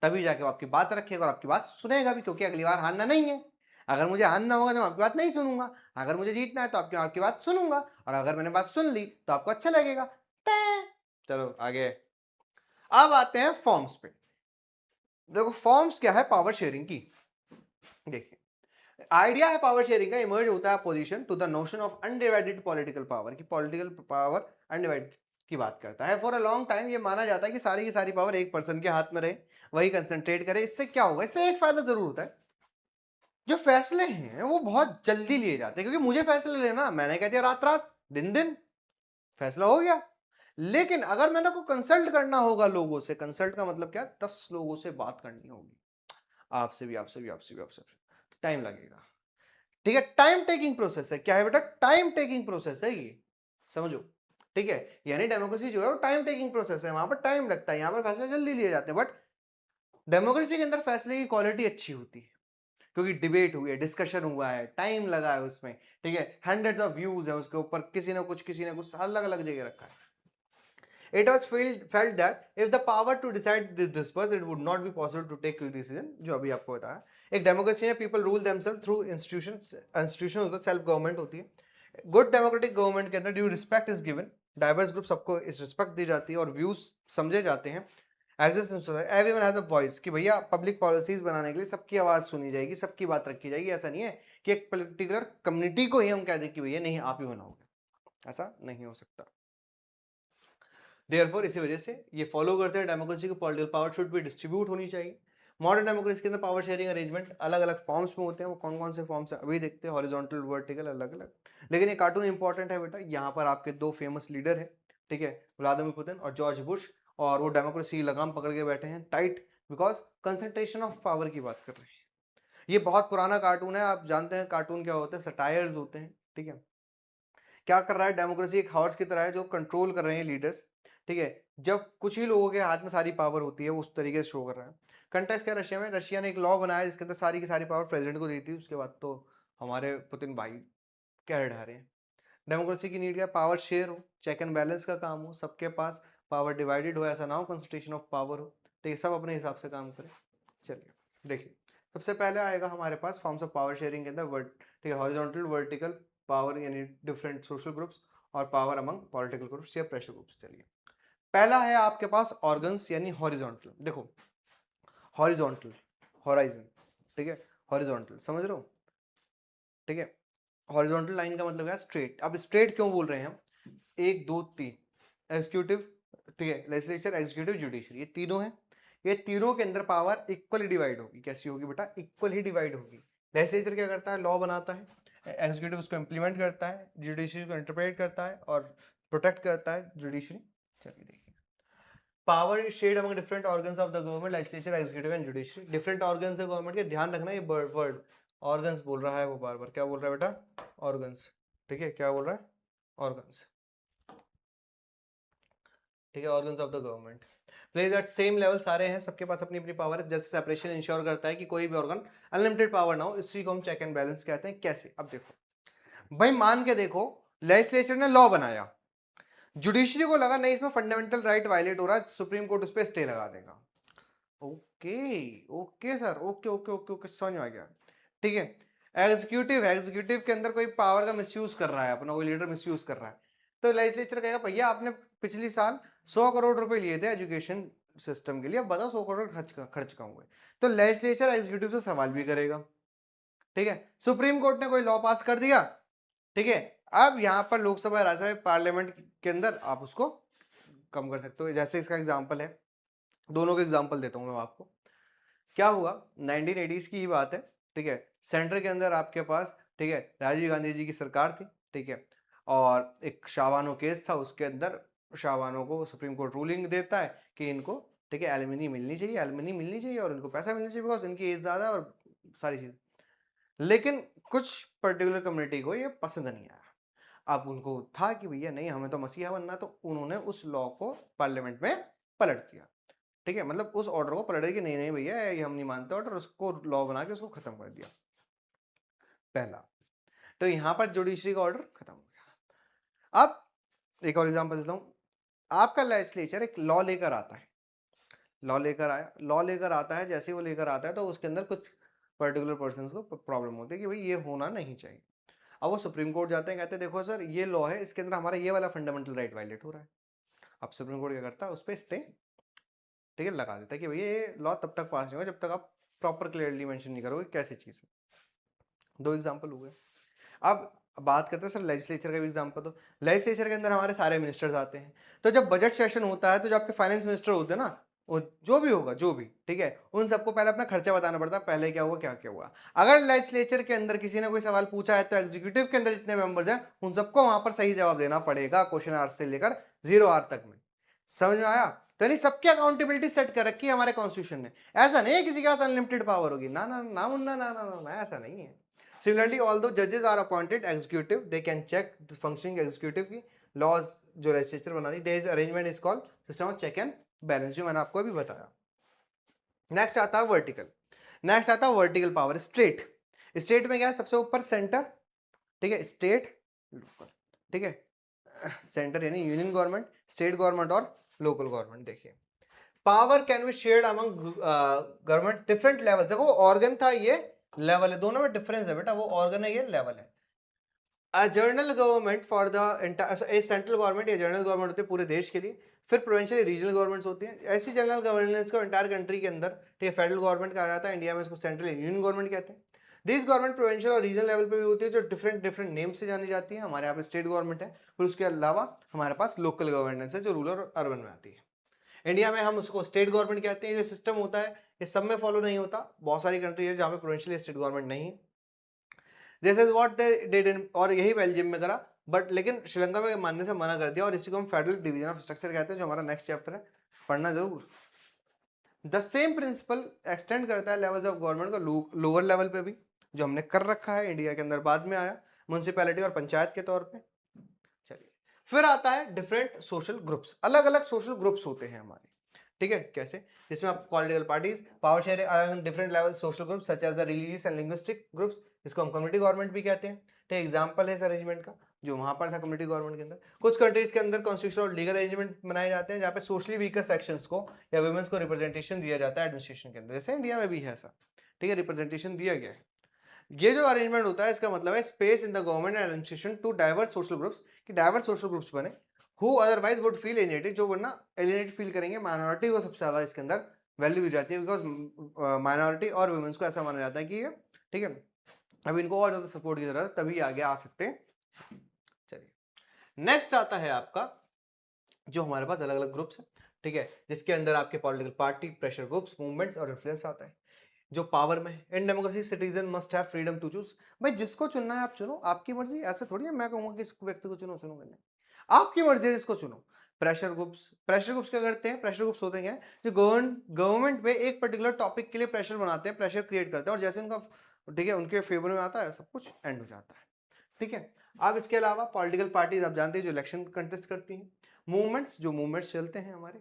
तभी जाके वो आपकी बात रखेगा और आपकी बात सुनेगा भी, क्योंकि अगली बार हारना नहीं है। अगर मुझे हारना होगा तो मैं आपकी बात नहीं सुनूंगा, अगर मुझे जीतना है तो आपकी बात सुनूंगा, और अगर मैंने बात सुन ली तो आपको अच्छा लगेगा। चलो आगे, अब आते हैं फॉर्म्स पे। देखो फॉर्म्स क्या है पावर शेयरिंग की, देखिए आइडिया है पावर शेयरिंग का इमर्ज होता है opposition to the notion of undivided political power, की पॉलिटिकल पावर अनडिवाइडेड की बात करता है। फॉर अ लॉन्ग टाइम ये माना जाता है कि सारी की सारी पावर एक पर्सन के हाथ में रहे, वही कंसंट्रेट करे। इससे क्या होगा, इससे एक फायदा जरूर होता है, जो फैसले हैं वो बहुत जल्दी लिए जाते हैं, क्योंकि मुझे फैसले लेना, मैंने कह दिया रात रात दिन दिन फैसला हो गया। लेकिन अगर मैंने को कंसल्ट करना होगा लोगों से, कंसल्ट का मतलब क्या, 10 लोगों से बात करनी होगी, आपसे भी आपसे भी आपसे भी आपसे भी, टाइम लगेगा, ठीक है। टाइम टेकिंग प्रोसेस है, क्या है बेटा, टाइम टेकिंग प्रोसेस है ये, समझो, ठीक है। यानी डेमोक्रेसी जो है वो टाइम टेकिंग प्रोसेस है, वहां पर टाइम लगता है, यहां पर फैसले जल्दी लिए जाते हैं। बट डेमोक्रेसी के अंदर फैसले की क्वालिटी अच्छी होती है, क्योंकि डिबेट हुई है, डिस्कशन हुआ है, टाइम लगा है उसमें, ठीक है, हंड्रेड्स ऑफ व्यूज है उसके ऊपर, किसी ने कुछ अलग अलग जगह रखा है। It was felt that if the power to decide this dispersed, it would not be possible to take quick decision, जो अभी आपको बताया। एक डेमोक्रेसी में people rule themselves through institution होता है, सेल्फ गवर्नमेंट होती है। गुड डेमोक्रेटिक गवर्नमेंट के अंदर due respect is given, diverse group सबको इस रिस्पेक्ट दी जाती है और व्यूज समझे जाते हैं। एवरीवन हैज अ वॉइस, कि भैया पब्लिक पॉलिसीज बनाने के लिए सबकी आवाज सुनी जाएगी, सबकी बात रखी जाएगी। ऐसा नहीं है कि एक पर्टिकुलर कम्युनिटी को ही हम कह दें कि भैया नहीं आप ही बनाओगे, ऐसा नहीं हो सकता। देयरफॉर इसी वजह से ये फॉलो करते हैं डेमोक्रेसी को, पॉलिटिकल पावर शुड भी डिस्ट्रीब्यूट होनी चाहिए। मॉडर्न डेमोक्रेसी के अंदर पावर शेयरिंग अरेंजमेंट अलग अलग फॉर्म्स में होते हैं, वो कौन कौन से फॉर्म्स हैं अभी देखते हैं, हॉरिजॉन्टल वर्टिकल अलग अलग। लेकिन ये कार्टून इंपॉर्टेंट है बेटा, यहाँ पर आपके दो फेमस लीडर है, ठीक है, व्लादिमीर पुतिन और जॉर्ज बुश, और वो डेमोक्रेसी की लगाम पकड़ के बैठे हैं tight, because concentration of power की बात कर रहे हैं। ये बहुत पुराना कार्टून है, आप जानते हैं कार्टून क्या होते हैं, सटायर्स होते हैं, ठीक है। क्या कर रहा है, डेमोक्रेसी एक हॉर्स की तरह है जो कंट्रोल कर रहे हैं लीडर्स, ठीक है। जब कुछ ही लोगों के हाथ में सारी पावर होती है, वो उस तरीके से शो कर रहा है। कंटेस्ट क्या, रशिया में, रशिया ने एक लॉ बनाया जिसके अंदर सारी की सारी पावर प्रेसिडेंट को दी थी, उसके बाद तो हमारे पुतिन भाई क्या ढा रहे हैं। डेमोक्रेसी की नीड क्या, पावर शेयर हो, चेक एंड बैलेंस का काम हो, सबके पास पावर डिवाइडेड हो, ऐसा ना हो कंसंट्रेशन ऑफ पावर हो, ठीक है, सब अपने हिसाब से काम करें। चलिए देखिए, सबसे पहले आएगा हमारे पास फॉर्म्स ऑफ पावर शेयरिंग के अंदर वर्ड, ठीक है, हॉरिजॉन्टल वर्टिकल पावर, यानी डिफरेंट सोशल ग्रुप्स, और पावर अमंग पॉलिटिकल ग्रुप्स या प्रेशर ग्रुप्स। चलिए पहला है आपके पास ऑर्गन्स, यानी हॉरिजॉन्टल। देखो हॉरिजॉन्टल, हॉराइजन, ठीक है, हॉरिजॉन्टल समझ रहे हो, ठीक है। हॉरिजॉन्टल लाइन का मतलब है स्ट्रेट। अब स्ट्रेट क्यों बोल रहे हैं हम, 1 2 3 एग्जीक्यूटिव, ठीक है, लेजिस्लेचर, एग्जीक्यूटिव, जुडिशरी, ये तीनों हैं। ये तीनों के अंदर पावर इक्वली डिवाइड होगी। कैसी होगी बेटा, इक्वल ही डिवाइड होगी। लेजिस्लेचर क्या करता है, लॉ बनाता है, एग्जीक्यूटिव उसको इंप्लीमेंट करता है, जुडिशरी को इंटरप्रेट करता है और प्रोटेक्ट करता है जुडिशरी। चलिए देखिए, power is shared among different organs of the government, legislature, executive and judiciary. Different organs है गवर्नमेंट के, ध्यान रखना ये वर्ड ऑर्गन्स बोल रहा है वो बार बार, क्या बोल रहा है बेटा, ऑर्गन्स, ठीक है, क्या बोल रहा है, ऑर्गन्स, ठीक है, organs of the government pledge eight same level, सारे हैं, सबके पास अपनी अपनी पावर है। जैसे सेपरेशन इंश्योर करता है कि कोई भी ऑर्गन अनलिमिटेड पावर ना हो, इसी को हम चेक एंड बैलेंस कहते हैं। कैसे, अब देखो भाई, मान के देखो, लेजिस्लेचर ने लॉ बनाया, जुडिशरी को लगा नहीं इसमें फंडामेंटल राइट वायलेट हो रहा है, सुप्रीम कोर्ट उस पर स्टे लगा देगा। Okay okay sir, okay okay okay okay, समझ में आ गया, ठीक है। एग्जीक्यूटिव के अंदर कोई पावर का मिसयूज कर रहा है, अपना कोई लीडर मिसयूज कर रहा है, तो लेजिस्लेचर कहेगा भैया आपने पिछली साल 100 करोड़ रुपए लिए थे एजुकेशन सिस्टम के लिए, अब बताओ 100 करोड़ खर्च कहाँ हुए। तो लेजिस्लेचर एग्जीक्यूटिव से सवाल भी करेगा, ठीक है। सुप्रीम कोर्ट ने कोई लॉ पास कर दिया, ठीक है, अब यहाँ पर लोकसभा, राज्यसभा, पार्लियामेंट के अंदर आप उसको कम कर सकते हो। जैसे इसका एग्जाम्पल है, दोनों के एग्जाम्पल देता हूं मैं आपको। क्या हुआ, 1980s की ही बात है, ठीक है। सेंटर के अंदर आपके पास, ठीक है, राजीव गांधी जी की सरकार थी, ठीक है, और एक शाबानो केस था, उसके अंदर शाहबानों को सुप्रीम कोर्ट रूलिंग देता है कि इनको, ठीक है, एलिमनी मिलनी चाहिए और इनको पैसा मिलना चाहिए बिकॉज इनकी एज ज़्यादा है और सारी चीज़। लेकिन कुछ पर्टिकुलर कम्युनिटी को ये पसंद नहीं आया। अब उनको था कि भैया नहीं, हमें तो मसीहा बनना, तो उन्होंने उस लॉ को पार्लियामेंट में पलट दिया। ठीक है, मतलब उस ऑर्डर को पलट दिया कि नहीं नहीं भैया ये हम नहीं मानते ऑर्डर, उसको लॉ बना के उसको खत्म कर दिया। पहला तो यहां पर जुडिशरी का ऑर्डर खत्म हो गया। अब एक और एग्जांपल देता हूं। आपका लेजिस्लेचर एक लॉ लेकर आता है, लॉ लेकर आता है, जैसे वो लेकर आता है तो उसके अंदर कुछ पर्टिकुलर पर्सन को प्रॉब्लम होती है कि भाई ये होना नहीं चाहिए। अब वो सुप्रीम कोर्ट जाते हैं, कहते हैं देखो सर ये लॉ है, इसके अंदर हमारा ये वाला फंडामेंटल राइट वायलेट हो रहा है। अब सुप्रीम कोर्ट क्या करता है, उस पर स्टे, ठीक है, लगा देता है कि भैया ये लॉ तब तक पास नहीं होगा जब तक आप प्रॉपर क्लियरली मेंशन नहीं करोगे कैसे चीज़ है। दो एग्जांपल हुए। अब बात करते हैं सर लेजिस्लेचर का भी एग्जांपल। तो लेजिस्लेचर के अंदर हमारे सारे मिनिस्टर्स आते हैं, तो जब बजट सेशन होता है तो जो आपके फाइनेंस मिनिस्टर होते हैं ना, वो जो भी होगा जो भी, ठीक है, उन सबको पहले अपना खर्चा बताना पड़ता है, पहले क्या हुआ क्या क्या हुआ। अगर लेजिस्लेचर के अंदर किसी ने कोई सवाल पूछा है तो एग्जीक्यूटिव के अंदर जितने मेंबर्स हैं उन सबको वहां पर सही जवाब देना पड़ेगा, क्वेश्चन आवर से लेकर 0 आवर तक में। समझ में आया? तो यानी सबकी अकाउंटेबिलिटी सेट कर रखी है हमारे कॉन्स्टिट्यूशन ने। ऐसा नहीं है किसी के पास अनलिमिटेड पावर होगी, ना ना ना ना ना ना ना, ऐसा नहीं है। Similarly, although judges are appointed executive, they can check the functioning executive की laws जो legislature बना रही, there is arrangement is called system of check and balance, जो मैंने आपको अभी बताया। नेक्स्ट आता है वर्टिकल। नेक्स्ट आता है वर्टिकल पावर, स्टेट। स्टेट में क्या है, सबसे ऊपर सेंटर, ठीक है, स्टेट, लोकल, ठीक है, सेंटर यानी यूनियन गवर्नमेंट, स्टेट गवर्नमेंट और लोकल गवर्नमेंट। देखिए power can be shared among government different level. देखो ऑर्गन था ये, लेवल है, दोनों में डिफरेंस है बेटा, वो ऑर्गन है ये लेवल है। A general government for the central government या जनरल गवर्नमेंट होती है पूरे देश के लिए, फिर प्रोविंशियल रीजनल गवर्नमेंट्स होती हैं। ऐसी जनरल गवर्नेंस को एंटायर कंट्री के अंदर, ठीक है, फेडरल गवर्नमेंट कहा जाता है, इंडिया में इसको सेंट्रल यूनियन गवर्नमेंट कहते हैं। दिस गवर्नमेंट प्रोविंशियल और रीजनल लेवल पे भी होती है जो डिफरेंट डिफरेंट नेम से जानी जाती है। हमारे यहाँ पे स्टेट गवर्नमेंट है, फिर उसके अलावा हमारे पास लोकल गवर्नेंस है जो रूरल और अर्बन में आती है। इंडिया में हम उसको स्टेट गवर्नमेंट कहते हैं। ये सिस्टम होता है ये सब में फॉलो नहीं होता, बहुत सारी कंट्री है जहाँ पे प्रोविंशियल स्टेट गवर्नमेंट नहीं है। This is what they did, और यही बेल्जियम में करा, बट लेकिन श्रीलंका में मानने से मना कर दिया, और इसी को हम फेडरल डिवीजन ऑफ स्ट्रक्चर कहते हैं, जो हमारा नेक्स्ट चैप्टर है, पढ़ना जरूर। द सेम प्रिंसिपल एक्सटेंड करता है लेवल्स ऑफ गवर्नमेंट को लोअर लेवल पे भी, जो हमने कर रखा है इंडिया के अंदर, बाद में आया म्युनिसिपैलिटी और पंचायत के तौर पे। चलिए फिर आता है डिफरेंट सोशल ग्रुप्स, अलग अलग सोशल ग्रुप्स होते हैं हमारे, ठीक है, कैसे, जिसमें आप political parties, power sharing, different level social groups such as the religious and linguistic groups, इसको हम कम्युनिटी गवर्नमेंट भी कहते हैं। ठीक, एग्जांपल है इस अरेंजमेंट का जो वहां पर था कम्युनिटी गवर्नमेंट के अंदर। कुछ कंट्रीज के अंदर कॉन्स्टिट्यूशन और लीगल अरेंजमेंट बनाए जाते हैं जहाँ पे सोशली वीकर सेक्शंस को या वुमेन्स को रिप्रेजेंटेशन दिया जाता है एडमिनिस्ट्रेशन के अंदर, जैसे इंडिया में भी है ऐसा, ठीक है, रिप्रेजेंटेशन दिया गया है। ये जो अरेंजमेंट होता है इसका मतलब है space in the government and administration to diverse social groups, कि डाइवर्स सोशल ग्रुप्स बने who otherwise would feel alienated, जो वरना एलिएनेटेड फील करेंगे। माइनॉरिटी को सबसे ज्यादा इसके अंदर वैल्यू दी जाती है, बिकॉज माइनॉरिटी और वुमेन्स को ऐसा माना जाता है कि ये, ठीक है, अब इनको और ज्यादा सपोर्ट की जरूरत है तभी आगे आ सकते हैं। चलिए नेक्स्ट आता है आपका जो हमारे पास अलग अलग ग्रुप्स है, ठीक है, जिसके अंदर आपके political party, pressure groups, movements और इन्फ्लुएंस आता है। जो पावर में in democracy citizen must have freedom to choose, भाई जिसको चुनना है आप चुनो, आपकी मर्जी, ऐसे थोड़ी है मैं कहूंगा कि इस व्यक्ति को चुनो, सुनो नहीं, आपकी मर्जी है जिसको चुनो। प्रेशर ग्रुप्स क्या करते हैं, प्रेशर ग्रुप्स होते हैं जो गवर्नमेंट पे एक पर्टिकुलर टॉपिक के लिए प्रेशर बनाते हैं, प्रेशर क्रिएट करते हैं, और जैसे उनका, ठीक है, उनके फेवर में आता है सब कुछ एंड हो जाता है, ठीक है। अब इसके अलावा पॉलिटिकल पार्टीज आप जानते हैं जो इलेक्शन कंटेस्ट करती हैं, मूवमेंट्स जो मूवमेंट्स चलते हैं हमारे,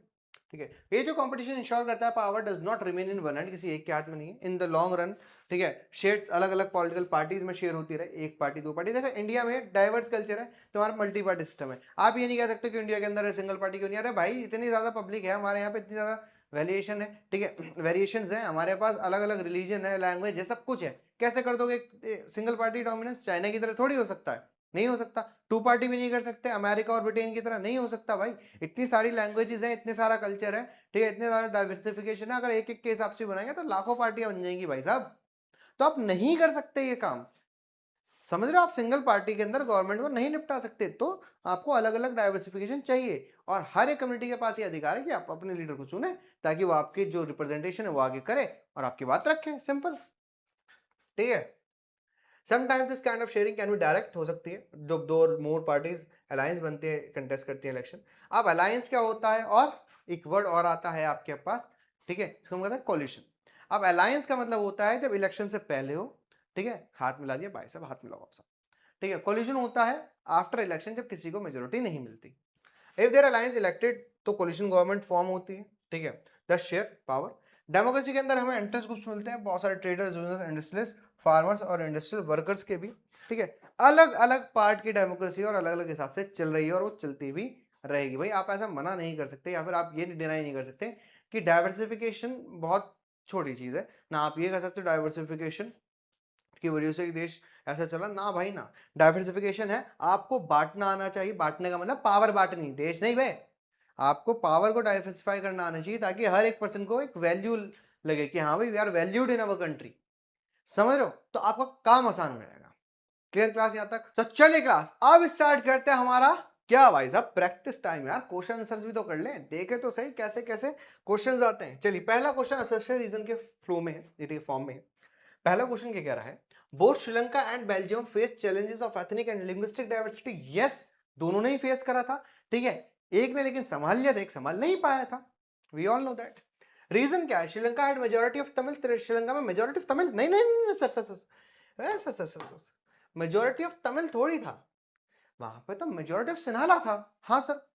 ठीक है, ये जो कंपटीशन इंश्योर करता है power does not remain in one hand, किसी एक के हाथ में नहीं है, इन द लॉन्ग रन, ठीक है, शेयर्स अलग अलग पॉलिटिकल पार्टीज में शेयर होती रहे, एक पार्टी दो पार्टी। देखो इंडिया में डाइवर्स कल्चर है, तुम्हारा मल्टी पार्टी सिस्टम है, आप ये नहीं कह सकते कि इंडिया के अंदर सिंगल पार्टी क्यों नहीं। अरे भाई इतनी ज्यादा पब्लिक है हमारे यहाँ पे, इतनी ज्यादा वेरिएशन है, ठीक है, वेरिएशंस है हमारे पास, अलग अलग रिलीजन है, लैंग्वेज है, सब कुछ है, कैसे कर दोगे सिंगल पार्टी डोमिनेंस? चाइना की तरह थोड़ी हो सकता है, नहीं हो सकता। टू पार्टी भी नहीं कर सकते, अमेरिका और ब्रिटेन की तरह नहीं हो सकता भाई, इतनी सारी लैंग्वेजेस हैं, इतने सारा कल्चर है, ठीक है, इतने सारा डाइवर्सिफिकेशन है, अगर एक एक के हिसाब से बनाएंगे तो लाखों पार्टियां बन जाएंगी भाई साहब, तो आप नहीं कर सकते ये काम, समझ रहे हो? आप सिंगल पार्टी के अंदर गवर्नमेंट को नहीं निपटा सकते, तो आपको अलग अलग डाइवर्सिफिकेशन चाहिए, और हर एक कम्युनिटी के पास ये अधिकार है कि आप अपने लीडर को चुने ताकि वो आपकी जो रिप्रेजेंटेशन है वो आगे करे और आपकी बात रखे, सिंपल, ठीक है। Sometimes this kind of sharing can be direct हो सकती है, जब दो और मोर पार्टीज अलायंस बनते हैं, कंटेस्ट करती है इलेक्शन। अब अलायंस क्या होता है, और एक वर्ड और आता है आपके पास, ठीक है, इसको हम कहते हैं कोलिशन। अब अलायंस का मतलब होता है जब इलेक्शन से पहले हो, ठीक है, हाथ मिला दिया, भाई साहब हाथ मिलाओ आप सब, ठीक है। कोलिशन होता है आफ्टर इलेक्शन, जब किसी को मेजोरिटी नहीं मिलती। इफ देयर अलायंस इलेक्टेड, तो कोलिशन गवर्नमेंट फॉर्म होती है, ठीक है। द शेयर पावर, डेमोक्रेसी के अंदर हमें इंटरेस्ट ग्रुप्स मिलते हैं, बहुत सारे ट्रेडर्स, यूनियंस, इंडस्ट्रियलिस्ट, फार्मर्स और इंडस्ट्रियल वर्कर्स के भी, ठीक है। अलग अलग पार्ट की डेमोक्रेसी और अलग अलग हिसाब से चल रही है, और वो चलती भी रहेगी। भाई आप ऐसा मना नहीं कर सकते, या फिर आप ये डिनाई नहीं कर सकते कि डाइवर्सिफिकेशन बहुत छोटी चीज है ना। आप ये कह सकते हो डाइवर्सिफिकेशन की वजह से देश ऐसा चला ना, भाई ना। डाइवर्सिफिकेशन है, आपको बांटना आना चाहिए। बांटने का मतलब पावर बांटनी, देश नहीं भाई। आपको पावर को डाइवर्सिफाई करना आना चाहिए, ताकि हर एक पर्सन को एक वैल्यू लगे कि हाँ भाई we are valued in our country, समझ रहे हो, तो आपका काम आसान हो जाएगा। क्लियर क्लास यहां तक? तो चलिए क्लास अब स्टार्ट करते हैं हमारा क्या भाई साहब, प्रैक्टिस टाइम। यार क्वेश्चन आंसर्स भी तो कर लें, देखे तो सही कैसे कैसे क्वेश्चंस आते हैं। चलिए पहला क्वेश्चन असोसिएटेड रीजन के फ्लो में है, फॉर्म में है। पहला क्वेश्चन क्या कह रहा है, both Sri Lanka and Belgium face challenges of ethnic and linguistic diversity. Yes, दोनों ने ही फेस करा था, ठीक है। एक ने लेकिन संभाल लिया था, एक संभाल नहीं पाया था। We all know that. Reason क्या है, Sri Lanka had majority of Tamil, Sri Lanka में मेजॉरिटी ऑफ तमिल नहीं नहीं नहीं sir sir sir sir sir, majority of Tamil थोड़ी था, वहां पे तो मेजॉरिटी ऑफ सिन्हाला था। हाँ sir.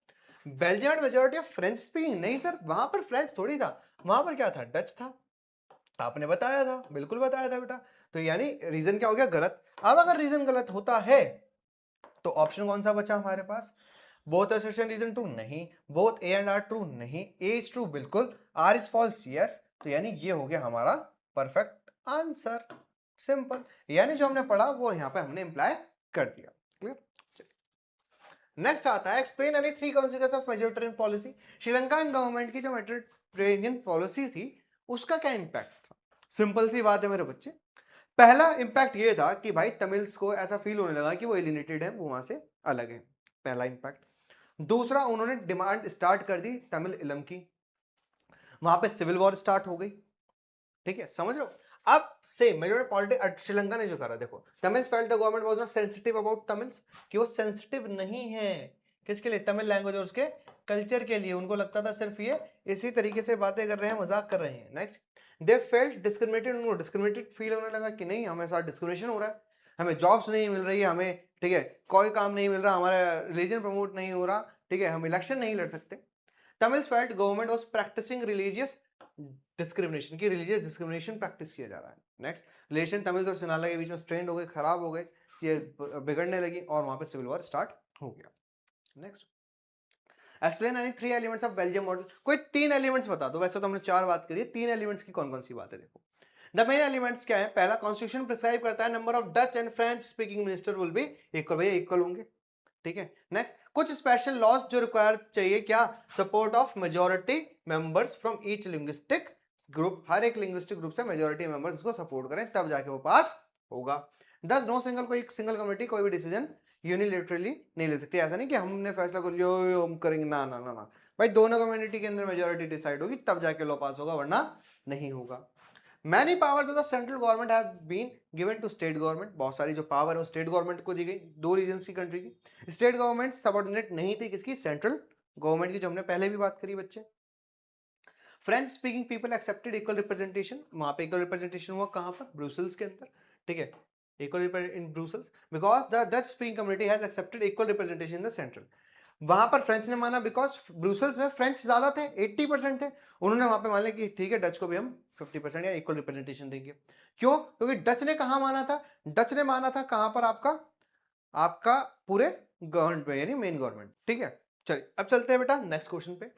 Belgium majority of French speaking, नहीं सर, वहां पर फ्रेंच थोड़ी था, वहां पर क्या था, डच था। आपने बताया था, बिल्कुल बताया था बेटा। तो यानी रीजन क्या हो गया, गलत। अब अगर रीजन गलत होता है तो ऑप्शन कौन सा बचा हमारे पास, बोथ असर्शन रीजन ट्रू, नहीं। Both A and R true, नहीं। ए इज ट्रू, बिल्कुल। R is false, yes. तो यानी ये हो गया हमारा परफेक्ट आंसर, सिंपल। यानी जो हमने पढ़ा वो यहां पे हमने इंप्लाई कर दिया। क्लियर। नेक्स्ट आता है, explain any three consequence of Mediterranean policy. Sri Lanka government की जो मेडिटरेनियन पॉलिसी थी उसका क्या इंपैक्ट था। सिंपल सी बात है मेरे बच्चे, पहला इंपैक्ट ये था कि भाई तमिल्स को ऐसा फील होने लगा कि वो एलिनेटेड है, वो वहां से अलग है, पहला इंपैक्ट। दूसरा, उन्होंने डिमांड स्टार्ट कर दी तमिल इलम की, वहां पे सिविल वॉर स्टार्ट हो गई, ठीक है, समझ रहे हो। अब से मेजॉरिटी पॉलिटिक्स श्रीलंका ने जो करा, देखो, Tamils felt the government was not sensitive about Tamils, कि वो सेंसिटिव नहीं है किसके लिए, तमिल लैंग्वेज और उसके कल्चर के लिए। उनको लगता था सिर्फ ये इसी तरीके से बातें कर रहे हैं, मजाक कर रहे हैं। नेक्स्ट, दे फेल्ट डिस्क्रिमिनेटेड, उनको डिस्क्रिमिनेटेड फील होने लगा कि नहीं हमें साथ डिस्क्रिमिनेशन हो रहा है, हमें जॉब्स नहीं मिल रही है, हमें, ठीक है, कोई काम नहीं मिल रहा, हमारा रिलीजन प्रमोट नहीं हो रहा, ठीक है, हम इलेक्शन नहीं लड़ सकते। Tamils felt government was practising religious discrimination, की रिलीजियस डिस्क्रिमिनेशन प्रैक्टिस किया जा रहा है। नेक्स्ट, रिलेशन तमिल और सिन्हाला के बीच में स्ट्रेंड हो गए, खराब हो गए, चीजें बिगड़ने लगी और वहां पे सिविल वॉर स्टार्ट हो गया। Next, explain any three elements of Belgium model. कोई तीन एलिमेंट्स बता दो, वैसे तो हमने चार बात करी है, तीन एलिमेंट्स की कौन कौन सी बात है, देखो। द मेन एलिमेंट्स क्या है, पहला, कॉन्स्टिट्यूशन प्रिस्क्राइब करता है number of Dutch and French speaking minister will be equal, भैया इक्वल होंगे, ठीक है। नेक्स्ट, कुछ स्पेशल लॉज जो रिक्वायर चाहिए, क्या, support of majority members from each linguistic group, हर एक लिंग्विस्टिक ग्रुप से मेजॉरिटी मेंबर्स उसको सपोर्ट करें तब जाके वो पास होगा। 10, नो सिंगल, कोई सिंगल कम्युनिटी कोई भी डिसीजन यूनिलेटरली नहीं ले सकती, ऐसा नहीं कि हमने फैसला कर लिया हम करेंगे, ना ना ना ना भाई, दोनों कम्युनिटी के अंदर मेजॉरिटी डिसाइड होगी तब जाके लॉ पास होगा, वरना नहीं होगा। Many powers of the central government have been given to state government, बहुत सारी जो पावर है वो स्टेट गवर्नमेंट को दी गई, दो रीजन्स की कंट्री की। स्टेट गवर्नमेंट सबऑर्डिनेट नहीं थी किसकी, सेंट्रल गवर्नमेंट की, जो हमने पहले भी बात करी बच्चे। French speaking people accepted equal representation, वहां पे इक्वल रिप्रेजेंटेशन हुआ कहां पर, ब्रुसेल्स के अंदर, ठीक है, equal in Brussels, because the Dutch speaking community has accepted equal representation in the central. वहां पर फ्रेंच ने माना बिकॉज ब्रुसेल्स में फ्रेंच ज्यादा थे, 80% थे, उन्होंने वहां पे मान लिया कि ठीक है डच को भी हम 50% या इक्वल रिप्रेजेंटेशन देंगे। क्यों, क्योंकि डच ने कहा माना था, डच ने माना था कहां पर, आपका आपका पूरे गवर्नमेंट में, यानी मेन गवर्नमेंट, ठीक है। चलिए अब चलते हैं बेटा नेक्स्ट क्वेश्चन पे।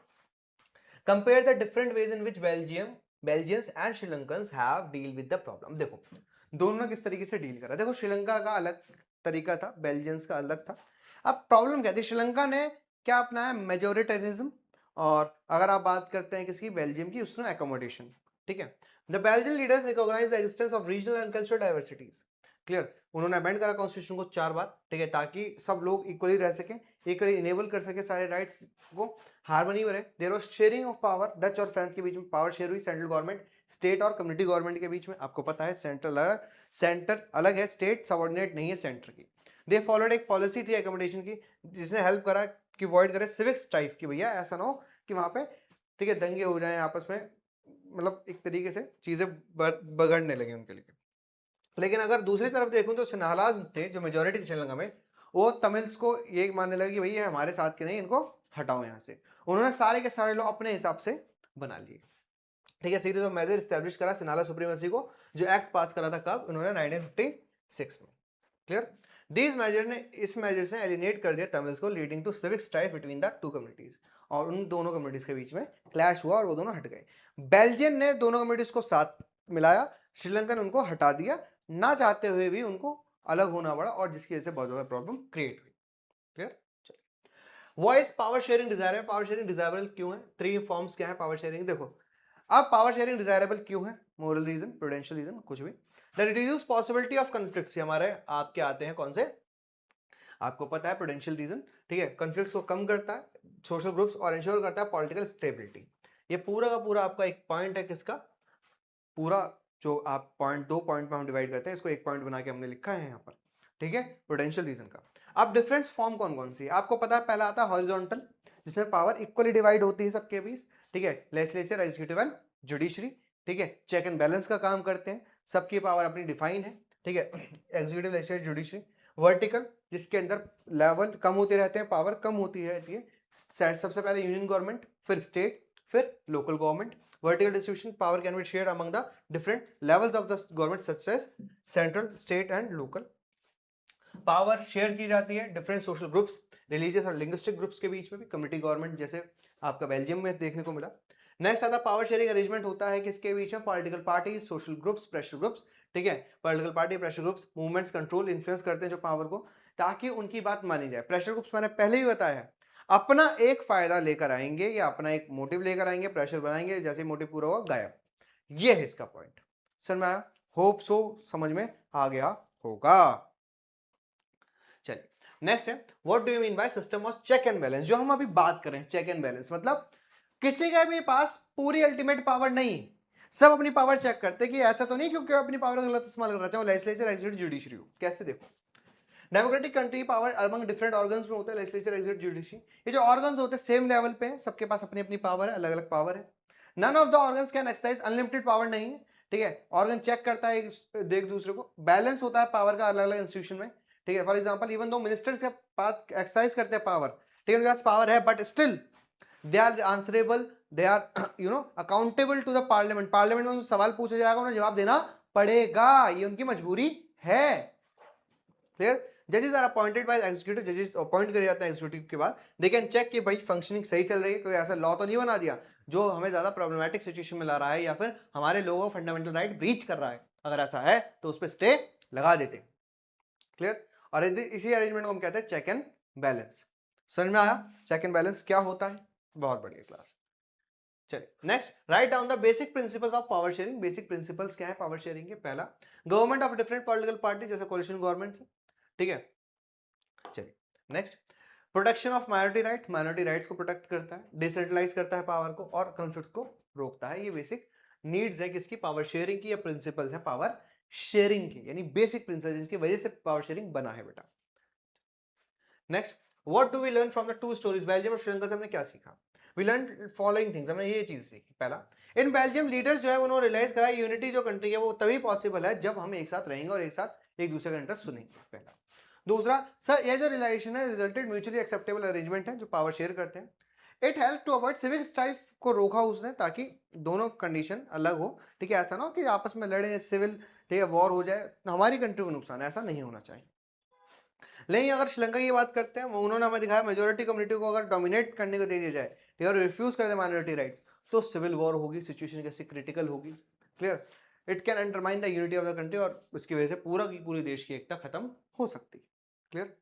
Compare the different ways in which Belgians and Sri Lankans have deal with the problem. देखो दोनों ने किस तरीके से डील करा, देखो श्रीलंका का अलग तरीका था, बेल्जियंस का अलग था। अब प्रॉब्लम क्या थी, श्रीलंका ने क्या अपनाया, मेजोरिटेरिज्म, और अगर आप बात करते हैं किसकी, बेल्जियम की, उसने एकोमोडेशन, ठीक है। The Belgian leaders recognise the existence of regional and cultural diversities. Clear, उन्होंने अमेंड करा कॉन्स्टिट्यूशन को 4 बार, ठीक है, ताकि सब लोग इक्वली रह सकें, इक्वली इनेबल कर सके सारे राइट्स को, हार्मनी में रहे। There was sharing of power, Dutch और फ्रांस के बीच में पावर शेयर हुई, सेंट्रल गवर्नमेंट स्टेट और कम्युनिटी गवर्नमेंट के बीच में। आपको पता है सेंटर अलग है, स्टेट सबऑर्डिनेट नहीं है सेंटर की। दे फॉलोड एक पॉलिसी थी एकोमोडेशन की जिसने हेल्प करा कि अवॉइड करे सिविक स्ट्राइफ की, भैया ऐसा ना हो कि वहां पे ठीक है दंगे हो जाएं आपस में, मतलब एक तरीके से चीजें बगड़ने लगे उनके लिए। लेकिन अगर दूसरी तरफ देखूं तो सिन्हालाज थे जो मेजोरिटी थी श्रीलंका में, वो तमिल्स को ये मानने लगे कि भैया हमारे साथ के नहीं, इनको हटाओ यहाँ से। उन्होंने सारे के सारे लोग अपने हिसाब से बना लिए, ठीक है। सीरीज ऑफ मेजर स्टैब्लिश करा सिन्हाला सुप्रीमेसी को, जो एक्ट पास करा था कब, उन्होंने 1956 में। क्लियर। दीज मेजर ने इस मेजर से एलिनेट कर दिया तमिल्स को, leading to civic strife between the two communities, और उन दोनों कम्युनिटीज के बीच में क्लैश हुआ और वो दोनों हट गए। बेल्जियन ने दोनों कम्युनिटीज को साथ मिलाया, श्रीलंकन उनको हटा दिया, ना चाहते हुए भी उनको अलग होना पड़ा, और जिसकी वजह से बहुत ज्यादा प्रॉब्लम क्रिएट हुई। Clear. Voice power sharing desirable, power sharing desirable क्यों है, 3 फॉर्म्स क्या है पावर शेयरिंग, देखो। अब पावर शेयरिंग डिजायरेबल क्यों है, मोरल रीजन, प्रूडेंशियल रीजन, कुछ भी। The reduce possibility of conflicts, हमारे आपके आते हैं कौन से, आपको पता है प्रूडेंशियल रीजन, ठीक है। कॉन्फ्लिक्ट्स को कम करता है सोशल ग्रुप्स, और इंश्योर करता है पॉलिटिकल स्टेबिलिटी। ये पूरा का पूरा आपका एक पॉइंट है किसका, पूरा जो आप पॉइंट 2 पॉइंट में हम डिवाइड करते हैं, इसको एक पॉइंट बना के हमने लिखा है यहाँ पर, ठीक है, प्रूडेंशियल रीजन का। अब डिफरेंस फॉर्म कौन कौन सी है आपको पता है, पहला आता है हॉरिजॉन्टल, जिसमें पावर इक्वली डिवाइड होती है सबके बीच, ठीक है। लेजिस्लेचर, एग्जीक्यूटिव एंड जुडिशरी, ठीक है, चेक एंड बैलेंस का काम करते हैं, सबकी पावर अपनी डिफाइन है, ठीक है। Executive, legislature, judiciary. वर्टिकल, जिसके अंदर लेवल कम होते रहते हैं, पावर कम होती रहती है, सबसे पहले यूनियन गवर्नमेंट, फिर स्टेट, फिर local government. Vertical distribution, power can be shared among the different levels of the government such as central, state and local. Power share की जाती है डिफरेंट सोशल ग्रुप्स, रिलीजियस और लिंग्विस्टिक ग्रुप्स के बीच में भी, कम्युनिटी गवर्नमेंट जैसे आपका बेल्जियम में देखने को मिला। नेक्स्ट आता पावर शेयरिंग अरेंजमेंट होता है किसके बीच में, political party, social groups, pressure groups, ठीक है। Political party, pressure groups, movements control influence करते हैं जो पावर को, ताकि उनकी बात मानी जाए। प्रेशर ग्रुप्स मैंने पहले भी बताया है, अपना एक फायदा लेकर आएंगे या अपना एक मोटिव लेकर आएंगे, प्रेशर बनाएंगे, जैसे मोटिव पूरा हुआ गायब। ये है इसका पॉइंट, समझ में आया, होप सो समझ में आ गया होगा। चलिए नेक्स्ट है, what do you mean by system of check and balance, जो हम अभी बात कर रहे हैं। चेक एंड बैलेंस मतलब किसी के भी पास पूरी अल्टीमेट पावर नहीं, सब अपनी पावर चेक करते कि ऐसा तो नहीं क्योंकि अपनी पावर का गलत इस्तेमाल कर रहा है, चाहे लेजिस्लेचर, एग्जीक्यूटिव, जुडिशरी हो। कैसे देखो, democratic country power among different organs में होता है, लेजिस्लेचर, एग्जीक्यूटिव, जुडिशरी। ये जो ऑर्गन्स होते हैं सेम लेवल पे हैं, सबके पास अपनी अपनी पावर है, अलग अलग पावर है। None of the organs can exercise unlimited power, नहीं है, ठीक है। ऑर्गन चेक करता है एक दूसरे को, बैलेंस होता है पावर का अलग अलग इंस्टीट्यूशन में, ठीक है। फॉर एग्जांपल इवन दो मिनिस्टर्स के पास एक्सरसाइज करते हैं पावर, ठीक है, उनके पास पावर है, but still they are answerable, they are accountable to the parliament. Parliament में सवाल पूछा जाएगा, उन्हें जवाब देना पड़ेगा, ये उनकी मजबूरी है। क्लियर। जजेस आर अपॉइंटेड बाय एग्जीक्यूटिव, जजेस अपॉइंट करे जाते हैं एग्जीक्यूटिव के बाद, दे कैन चेक कि भाई फंक्शनिंग सही चल रही है, कोई ऐसा लॉ तो नहीं बना दिया जो हमें ज्यादा प्रॉब्लमेटिक सिचुएशन में ला रहा है, या फिर हमारे लोगों को फंडामेंटल राइट ब्रीच कर रहा है। अगर ऐसा है तो उस पर स्टे लगा देते। क्लियर। और इसी अरेंजमेंट को हम कहते हैं चेक एंड बैलेंस। समझ में आया चेक एंड बैलेंस क्या होता है, बहुत बढ़िया क्लास। चलिए next, write down the basic principles of power sharing. Basic principles क्या है पावर शेयरिंग के, पहला government of different political party, जैसे कोलिशन गवर्नमेंट, ठीक है। चलिए next, protection of minority right, minority rights को प्रोटेक्ट करता है, डिसेंट्रलाइज करता है पावर को, और कॉन्फ्लिक्ट को रोकता है। ये बेसिक नीड्स है किसकी, पावर शेयरिंग की, या प्रिंसिपल्स है पावर शेयरिंग के, यानी बेसिक प्रिंसिपल जिसकी वजह से पावर शेयरिंग बना है बेटा। Next, what do we learn from the two stories, Belgium और श्रीलंका से हमने क्या सीखा। वी लर्न फॉलोइंग थिंग्स, हमने ये चीज सीखी। पहला, इन बेल्जियम लीडर्स जो है उन्होंने रियलाइज करा यूनिटी जो कंट्री है वो तभी पॉसिबल है जब हम एक साथ रहेंगे और एक साथ एक दूसरे का इंटरेस्ट सुनेंगे, पहला। दूसरा, सर ये जो रिलेशन है रिजल्टेड म्यूचुअली एक्सेप्टेबल अरेंजमेंट है जो पावर शेयर करते हैं। It help to avoid civic strife को रोका उसने, ताकि दोनों कंडीशन अलग हो, ठीक है। ऐसा ना हो कि आपस में लड़े, सिविल, ठीक है, वॉर हो जाए, हमारी कंट्री को नुकसान, ऐसा नहीं होना चाहिए। लेकिन अगर श्रीलंका की बात करते हैं, उन्होंने हमें दिखाया मेजोरिटी कम्युनिटी को अगर डोमिनेट करने को दे दिया जाए, ठीक है, और रिफ्यूज कर दे माइनॉरिटी राइट्स, तो सिविल वॉर होगी, सिचुएशन कैसे क्रिटिकल होगी। Clear. It can undermine the unity of the country, और उसकी वजह से पूरा की पूरी देश की एकता खत्म हो सकती है। क्लियर।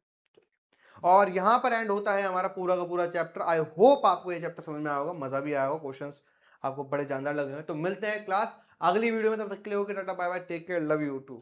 और यहां पर एंड होता है हमारा पूरा का पूरा चैप्टर। आई होप आपको ये चैप्टर समझ में आया होगा, मजा भी आया होगा, क्वेश्चंस आपको बड़े जानदार लगे हैं। तो मिलते हैं क्लास अगली वीडियो में, तब तक के लिए okay, tata bye bye, take care, love you to.